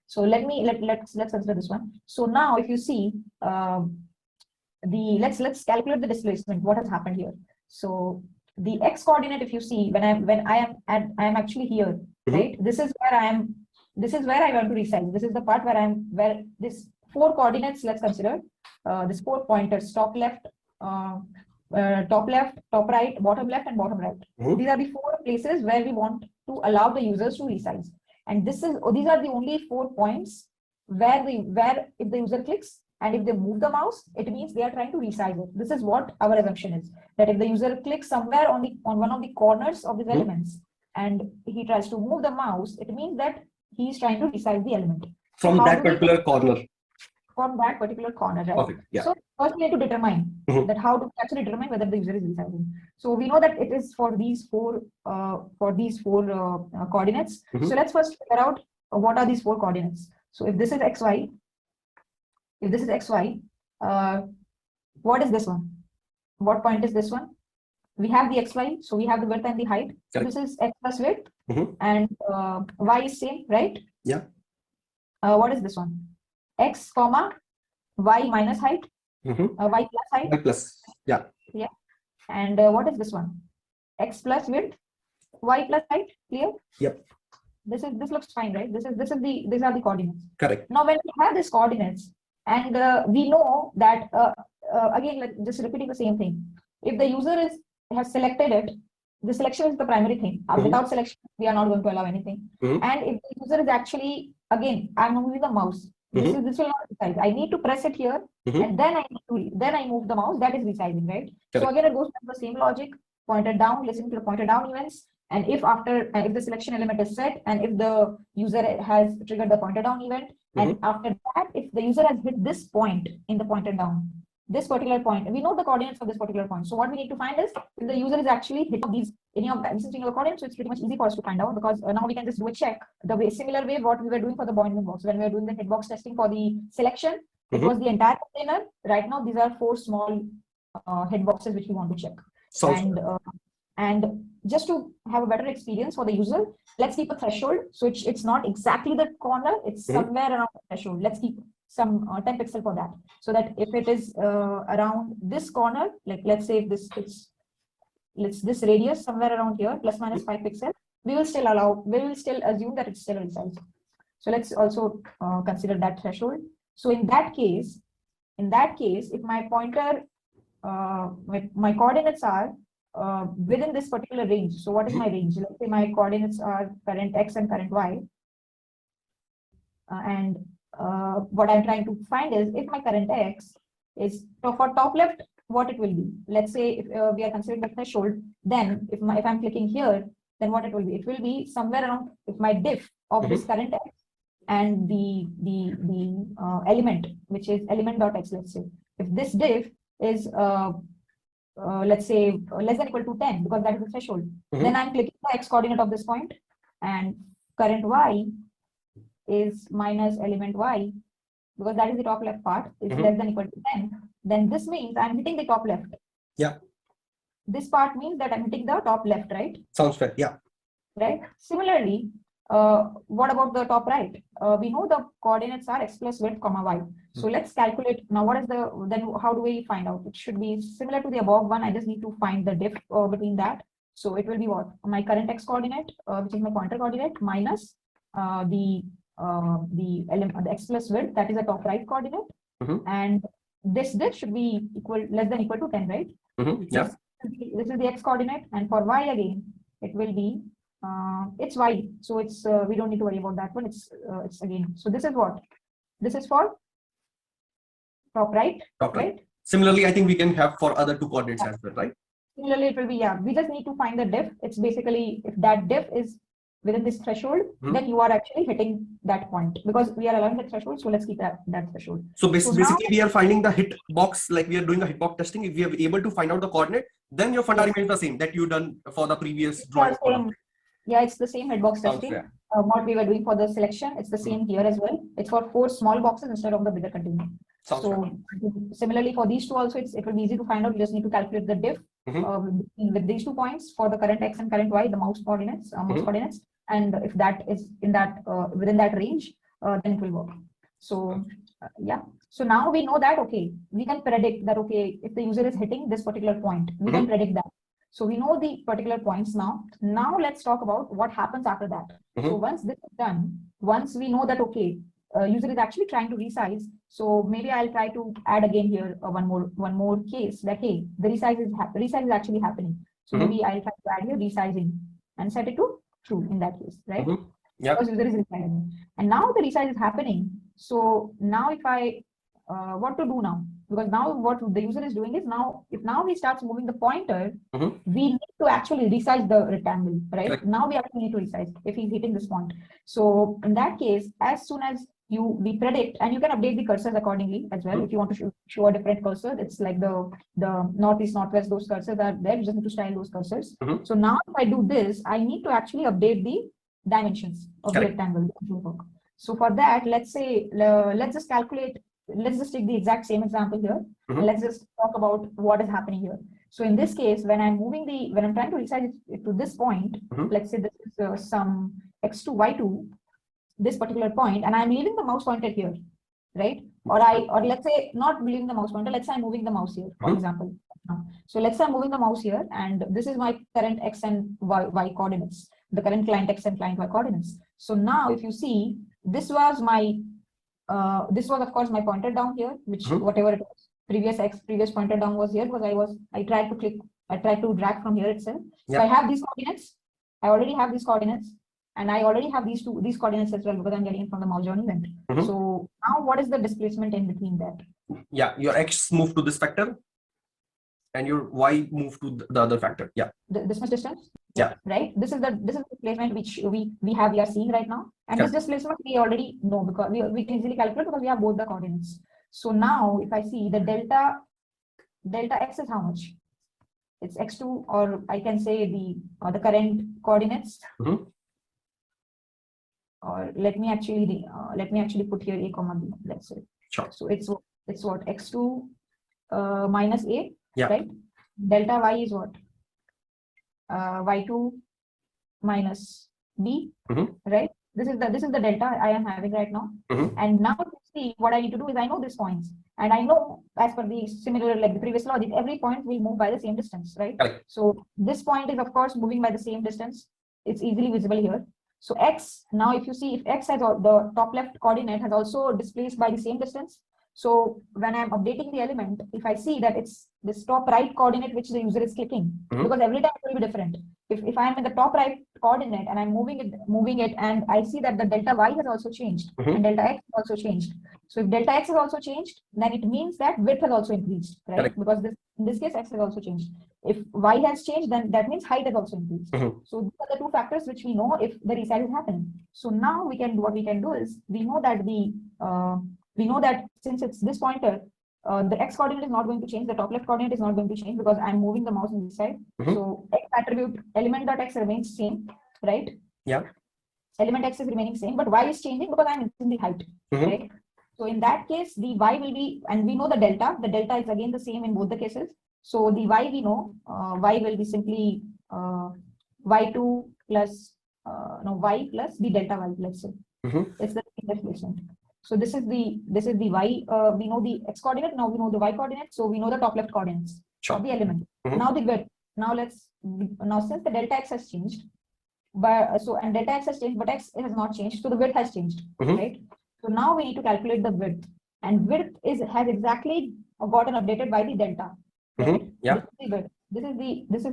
So let's consider this one. So now if you see let's calculate the displacement. What has happened here? So the x coordinate, if you see, when I am actually here, right? This is where I am. This is where I want to resize. This is the part where this 4 coordinates. Let's consider this 4 pointers: top left, top right, bottom left, and bottom right. These are the 4 places where we want to allow the users to resize. And these are the only 4 points where if the user clicks and if they move the mouse, it means they are trying to resize it. This is what our assumption is, that if the user clicks somewhere on one of the corners of these elements and he tries to move the mouse, it means that he is trying to resize the element from that particular corner. From that particular corner, right? Perfect. Yeah. So first we need to determine that how to actually determine whether the user is resizing. So we know that it is for these 4 coordinates. So let's first figure out what are these 4 coordinates. So if this is xy, what is this one? What point is this one? We have the xy, so we have the width and the height. So this is x plus width, and y is same, right? Yeah. What is this one? X comma y minus height, y plus height. Y plus, yeah. Yeah. And what is this one? X plus width, y plus height. Clear? Yep. This looks fine, right? These are the coordinates. Correct. Now when we have these coordinates, and we know that again, just repeating the same thing. If the user has selected it, the selection is the primary thing. Without selection, we are not going to allow anything. And if the user is actually, again, I'm moving the mouse. This will not resize. I need to press it here, and then I move the mouse. That is resizing, right? Correct. So again, it goes back to the same logic. Pointed down, listen to the pointed down events. And if the selection element is set, and if the user has triggered the pointed down event, and after that, if the user has hit this point in the pointed down, this particular point, we know the coordinates for this particular point. So what we need to find is if the user is actually hitting any of the coordinates. So it's pretty much easy for us to find out, because now we can just do a check the similar way what we were doing for the bounding box. When we were doing the hitbox testing for the selection, it was the entire container. Right now, these are 4 small hitboxes which we want to check. And just to have a better experience for the user, let's keep a threshold. So it's not exactly the corner, it's somewhere around the threshold. Let's keep some 10 pixel for that, so that if it is around this corner, like let's say if this radius somewhere around here, plus minus 5 pixels, we will still assume that it's still resized. So let's also consider that threshold. So in that case, if my pointer my coordinates are within this particular range. So what is my range? Let's say my coordinates are current X and current Y. And what I'm trying to find is if my current X is for top left, what it will be. Let's say if we are considering the threshold, then if I'm clicking here, then what it will be? It will be somewhere around, if my diff of this current X and the element, which is element.x, let's say, if this diff is let's say less than or equal to 10, because that is the threshold, then I'm clicking the X coordinate of this point, and current Y is minus element Y, because that is the top left part, is less than or equal to 10, then this means I'm hitting the top left. Yeah. This part means that I'm hitting the top left, right? Sounds fair. Yeah. Right. Similarly, what about the top right? We know the coordinates are x plus width comma y. So let's calculate now. What is then how do we find out? It should be similar to the above one. I just need to find the diff between that. So it will be what? My current x coordinate, which is my pointer coordinate, minus the element, the x plus width, that is the top right coordinate, and this should be less than or equal to 10, right? Yeah. This is the x coordinate, and for y again, it will be it's y. So it's we don't need to worry about that one. It's again. So this is what? This is for top right. Top right. Similarly, I think we can have for other two coordinates as well, right? Similarly, it will be, yeah. We just need to find the diff. It's basically if that diff is within this threshold, then you are actually hitting that point, because we are allowing the threshold. So let's keep that threshold. So basically, we are finding the hit box, like we are doing a hitbox testing. If we are able to find out the coordinate, then your funda remains the same that you done for the previous drawing. Yeah, it's the same hitbox testing. What we were doing for the selection, it's the same here as well. It's for 4 small boxes instead of the bigger container. So similarly for these two also, it will be easy to find out. You just need to calculate the diff with these 2 points for the current x and current y, the mouse coordinates, and if that is in that within that range, then it will work. So yeah. So now we know that we can predict that if the user is hitting this particular point, we can predict that. So we know the particular points now. Now let's talk about what happens after that. So once this is done, once we know that user is actually trying to resize. So maybe I'll try to add again here one more case that the resize is actually happening. So maybe I'll try to add here resizing and set it to true in that case, right? Yeah. Because user is resizing, and now the resize is happening. So now if I what to do now? Because now what the user is doing is if he starts moving the pointer, we need to actually resize the rectangle, right? Now we actually need to resize if he's hitting this point. So in that case, as soon as we predict, and you can update the cursors accordingly as well. If you want to show a different cursor, it's like the northeast, northwest, those cursors are there. You just need to style those cursors. So now if I do this, I need to actually update the dimensions of the rectangle. So for that, let's say, let's just calculate. Let's just take the exact same example here. Let's just talk about what is happening here. So in this case, when I'm trying to resize it to this point, let's say this is some x2, y2, this particular point, and I'm leaving the mouse pointer here, right? Or let's say not leaving the mouse pointer. Let's say I'm moving the mouse here, for example. So let's say I'm moving the mouse here, and this is my current x and y coordinates, the current client x and client y coordinates. So now, if you see, this was my this was of course my pointer down here, which whatever it was, previous pointer down was here, because I tried to drag from here itself. So I have these coordinates. I already have these coordinates, and I already have these coordinates as well, because I'm getting it from the mouse journey event. So now what is the displacement in between that? Yeah, your x moved to this factor, and your y moved to the other factor. Yeah. This much distance. Yeah. Right. This is the displacement which we are seeing right now, and this displacement we already know, because we can easily calculate because we have both the coordinates. So now if I see the delta x is how much? It's x2, or I can say the current coordinates. Or let me actually put here a comma b. Let's say. Sure. So it's what x2 minus a. Yeah. Right. Delta y is what? Y2 minus b, right? This is the delta I am having right now. And now you see, what I need to do is I know these points, and I know, as per the similar, like the previous logic, every point will move by the same distance, right? So this point is of course moving by the same distance. It's easily visible here. So x, now if you see, if x has the top left coordinate has also displaced by the same distance, So when I'm updating the element, if I see that it's this top right coordinate which the user is clicking, because every time it will be different. If I'm in the top right coordinate and I'm moving it, and I see that the delta y has also changed and delta x also changed. So if delta x has also changed, then it means that width has also increased, right? Correct. Because in this case, x has also changed. If y has changed, then that means height has also increased. So these are the two factors which we know if the resize is happening. So now what we can do is we know that since it's this pointer, the x coordinate is not going to change, the top left coordinate is not going to change because I'm moving the mouse on this side. So x attribute element.x remains same, right? Yeah. Element x is remaining same, but y is changing because I'm increasing the height, right? So in that case, the y will be, and we know the delta is again the same in both the cases. So the y we know, y will be simply y2 plus y plus the delta y, let's say. It's the displacement. So this is the y. We know the x coordinate. Now we know the y coordinate. So we know the top left coordinates of the element. Now the width. Now since the delta x has changed, and delta x has changed, but x has not changed. So the width has changed, right? So now we need to calculate the width, and width has exactly gotten updated by the delta. Right? Yeah. This is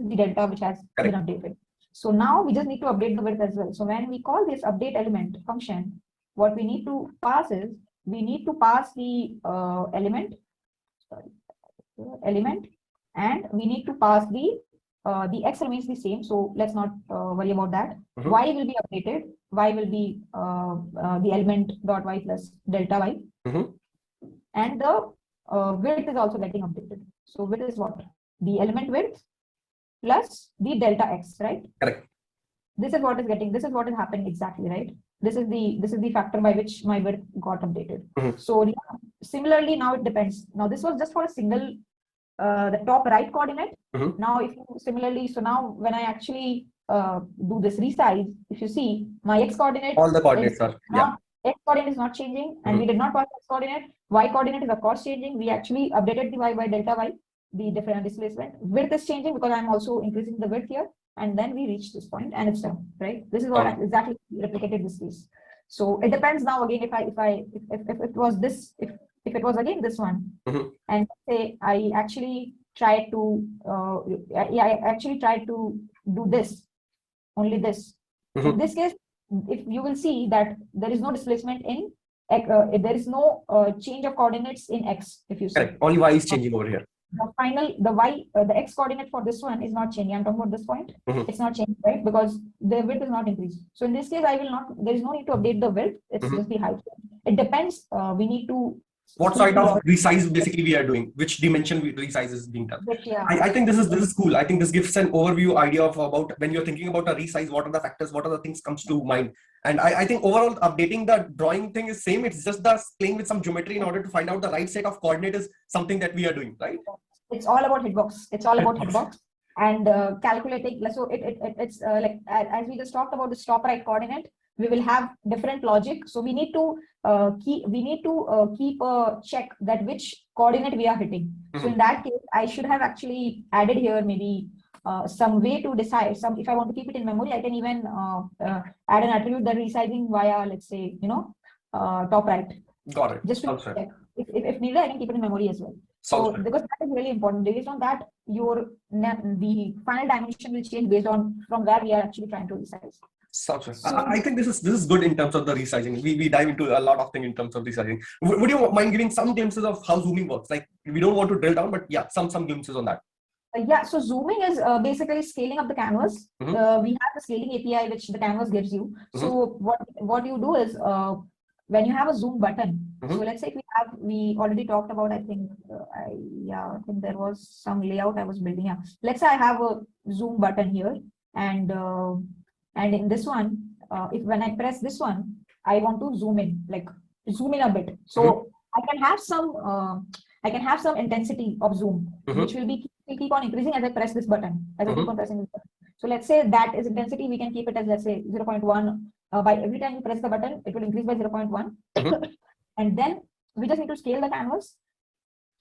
the delta which has been updated. So now we just need to update the width as well. So when we call this update element function, what we need to pass is we need to pass the element, and we need to pass the x remains the same. So let's not worry about that. Y will be updated. Y will be the element dot y plus delta y, and the width is also getting updated. So width is what? The element width plus the delta x, right? Correct. This is what is happening exactly, right? This is the factor by which my width got updated. So yeah, similarly, now it depends. Now this was just for a single the top right coordinate. Now if you similarly, so now when I actually do this resize, if you see my x coordinate, all the coordinates are x coordinate is not changing, and we did not pass x coordinate. Y coordinate is of course changing. We actually updated the y by delta y, the different displacement. Width is changing because I'm also increasing the width here, and then we reach this point and it's done, right? This is what I exactly replicated this case. So it depends now again if it was this, if it was again this one, and say I actually tried to do this, only this. In this case, if you will see that there is no displacement in there is no change of coordinates in x. If you see, correct, only y is changing over here. The x coordinate for this one is not changing. I'm talking about this point. It's not changing, right? Because the width is not increased. So in this case, there is no need to update the width. It's just the height. It depends. We need to. What sort of resize basically we are doing? Which dimension resize is being done? Yeah. I think this is cool. I think this gives an overview idea of about when you're thinking about a resize, what are the factors, what are the things comes to mind. And I think overall updating the drawing thing is same. It's just the playing with some geometry in order to find out the right set of coordinate is something that we are doing, right? It's all about hitbox. It's all about hitbox and calculating. So it's like as we just talked about the top right coordinate, we will have different logic. So we need to keep a check that which coordinate we are hitting. So in that case, I should have actually added here maybe some way to decide. If I want to keep it in memory, I can even add an attribute that resizing via, let's say, top right. Got it. Just to check. If needed, I can keep it in memory as well. So because that is really important. Based on that, the final dimension will change based on from where we are actually trying to resize. So, I think this is good in terms of the resizing. We dive into a lot of things in terms of resizing. Would you mind giving some glimpses of how zooming works? Like, we don't want to drill down, but yeah, some glimpses on that. Yeah, so zooming is basically scaling up the canvas. We have the scaling API which the canvas gives you. So what you do is when you have a zoom button. So let's say we already talked about. I think there was some layout I was building. Yeah, let's say I have a zoom button here, and in this one, when I press this one, I want to zoom in a bit. So I can have some intensity of zoom, which will keep on increasing as I press this button, as I keep on pressing this button. So let's say that is intensity, we can keep it as, let's say, 0.1. By every time you press the button, it will increase by 0.1. And then we just need to scale the canvas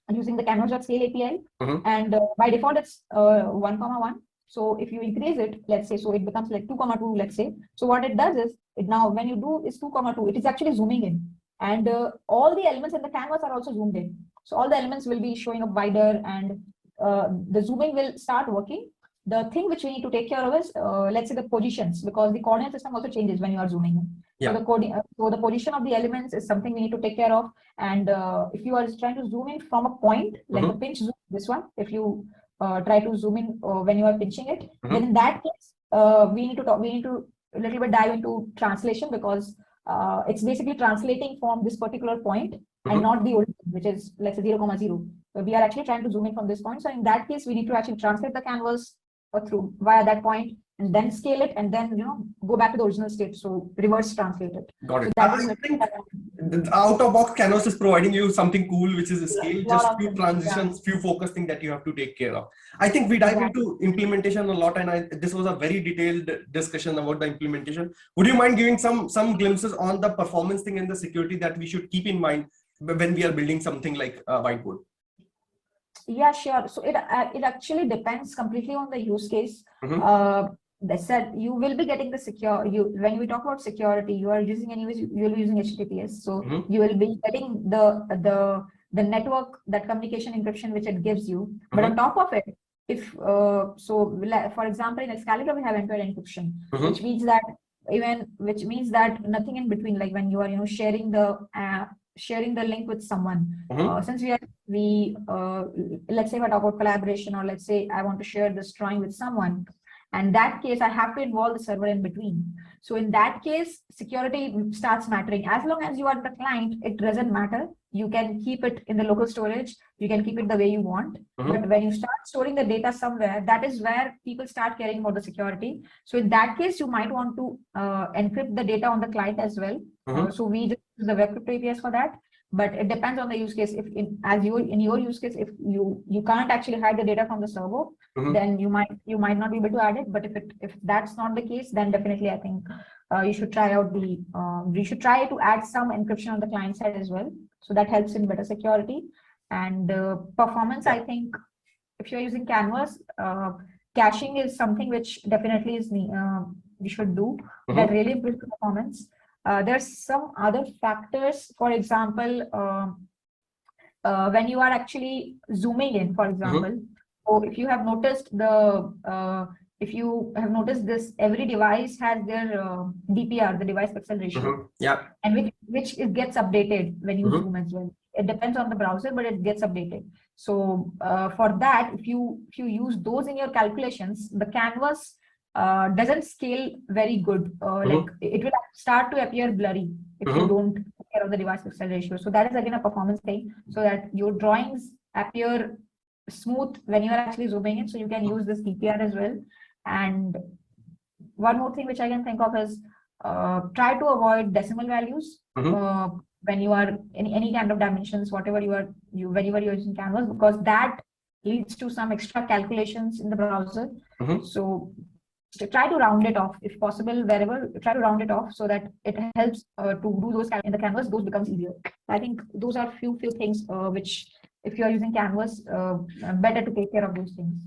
using the canvas.scale API. And by default, it's 1,1. So if you increase it, let's say, so it becomes like 2,2, let's say. So what it does is, now when you do is 2,2, it is actually zooming in. and all the elements in the canvas are also zoomed in. So all the elements will be showing up wider, and the zooming will start working. The thing which we need to take care of is, let's say, the positions, because the coordinate system also changes when you are zooming in. Yeah. So the position of the elements is something we need to take care of. And if you are trying to zoom in from a point, like the pinch zoom, this one, if you try to zoom in when you are pinching it, then in that case, we need to a little bit dive into translation, because it's basically translating from this particular point and not the origin, which is, let's say, 0,0. So we are actually trying to zoom in from this point. So in that case, we need to actually translate the canvas through via that point, and then scale it, and then go back to the original state. So reverse translate it. Got it. So that is I think the out-of-box canvas is providing you something cool, which is a scale, just few transitions, few focus things that you have to take care of. I think we dive into implementation a lot, and this was a very detailed discussion about the implementation. Would you mind giving some glimpses on the performance thing and the security that we should keep in mind when we are building something like a whiteboard? Yeah, sure. So it actually depends completely on the use case. That said, you will be getting the when we talk about security, you are using, anyways, you will be using HTTPS. So you will be getting the network, that communication encryption which it gives you. But on top of it, if for example, in Excalidraw we have end-to-end encryption, which means that nothing in between, like when you are sharing the link with someone. Since let's say if I talk about collaboration, or let's say I want to share this drawing with someone, and that case I have to involve the server in between. So in that case, security starts mattering. As long as you are the client, it doesn't matter. You can keep it in the local storage. You can keep it the way you want. But when you start storing the data somewhere, that is where people start caring about the security. So in that case, you might want to encrypt the data on the client as well. So we just use the web crypto APIs for that. But it depends on the use case. If in your use case, if you can't actually hide the data from the server, then you might not be able to add it. But if that's not the case, then definitely I think you should try to add some encryption on the client side as well. So that helps in better security and performance. I think if you're using Canvas, caching is something which definitely is we should do. That really improves the performance. There's some other factors. For example, when you are actually zooming in, for example, so if you have noticed this, every device has their DPR, the device pixel ratio, and which it gets updated when you zoom as well. It depends on the browser, but it gets updated. So for that, if you use those in your calculations, the canvas doesn't scale very good. Like it will start to appear blurry if you don't take care of the device pixel ratio. So that is again a performance thing, so that your drawings appear smooth when you are actually zooming in. So you can use this DPR as well. And one more thing which I can think of is try to avoid decimal values when you are in any kind of dimensions, whenever you're using Canvas, because that leads to some extra calculations in the browser. So try to round it off if possible. Wherever, try to round it off so that it helps to do those in the Canvas. Those becomes easier. I think those are few things which, if you are using Canvas, better to take care of those things.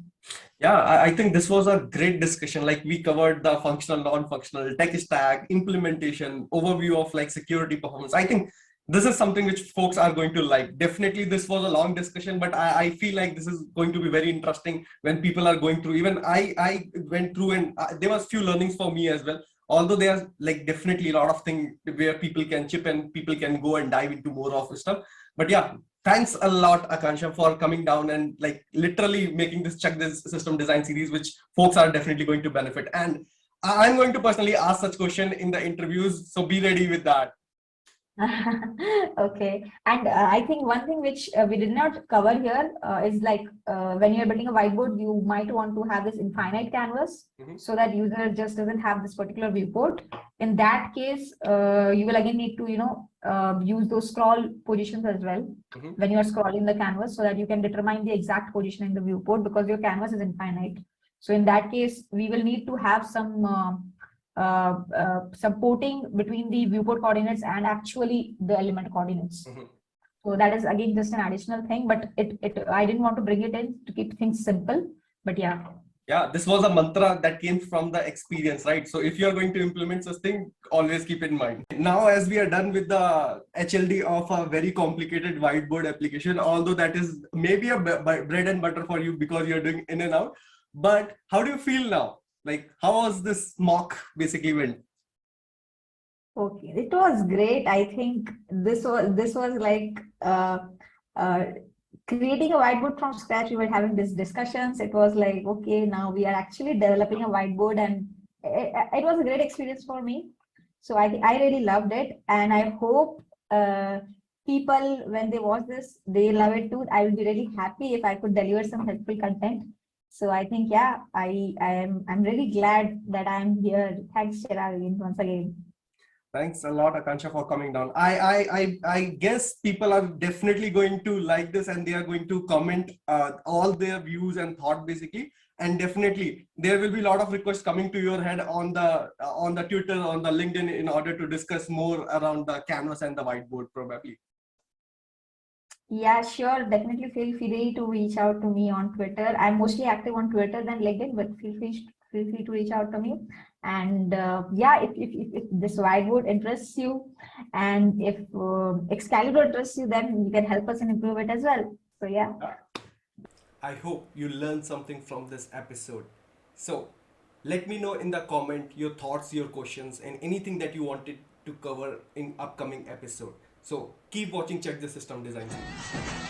Yeah, I think this was a great discussion. Like we covered the functional, non-functional, tech stack, implementation, overview of like security performance. I think this is something which folks are going to like. Definitely this was a long discussion, but I feel like this is going to be very interesting when people are going through. Even I went through, and there was few learnings for me as well. Although there's like definitely a lot of things where people can chip and people can go and dive into more of stuff. But yeah, thanks a lot, Aakansha, for coming down and like literally making this Chakde system design series, which folks are definitely going to benefit. And I'm going to personally ask such question in the interviews, so be ready with that. Okay, and I think one thing which we did not cover here is like when you're building a whiteboard, you might want to have this infinite canvas so that user just doesn't have this particular viewport. In that case, you will again need to use those scroll positions as well when you are scrolling the canvas, so that you can determine the exact position in the viewport, because your canvas is infinite. So in that case, we will need to have some porting between the viewport coordinates and actually the element coordinates. So that is again just an additional thing, but I didn't want to bring it in to keep things simple. But yeah, Yeah, this was a mantra that came from the experience, right? So if you are going to implement such thing, always keep in mind. Now, as we are done with the HLD of a very complicated whiteboard application, although that is maybe a bread and butter for you because you're doing in and out, but how do you feel now? Like, how was this mock basically went? Okay, it was great. I think this was like uh, creating a whiteboard from scratch. We were having these discussions. It was like, okay, now we are actually developing a whiteboard, and it was a great experience for me. So I really loved it, and I hope people, when they watch this, they love it too. I would be really happy if I could deliver some helpful content. So I think, yeah, I'm really glad that I'm here. Thanks, Chirag, once again. Thanks a lot, Akansha, for coming down. I guess people are definitely going to like this and they are going to comment all their views and thought basically. And definitely there will be a lot of requests coming to your head on the Twitter, on the LinkedIn in order to discuss more around the canvas and the whiteboard probably. Yeah, sure. Definitely feel free to reach out to me on Twitter. I'm mostly active on Twitter than LinkedIn, but feel free to reach out to me. And yeah, if this whiteboard interests you, and if Excalidraw interests you, then you can help us and improve it as well. So yeah. I hope you learned something from this episode. So, let me know in the comment your thoughts, your questions, and anything that you wanted to cover in upcoming episode. So, keep watching Check the System Design series.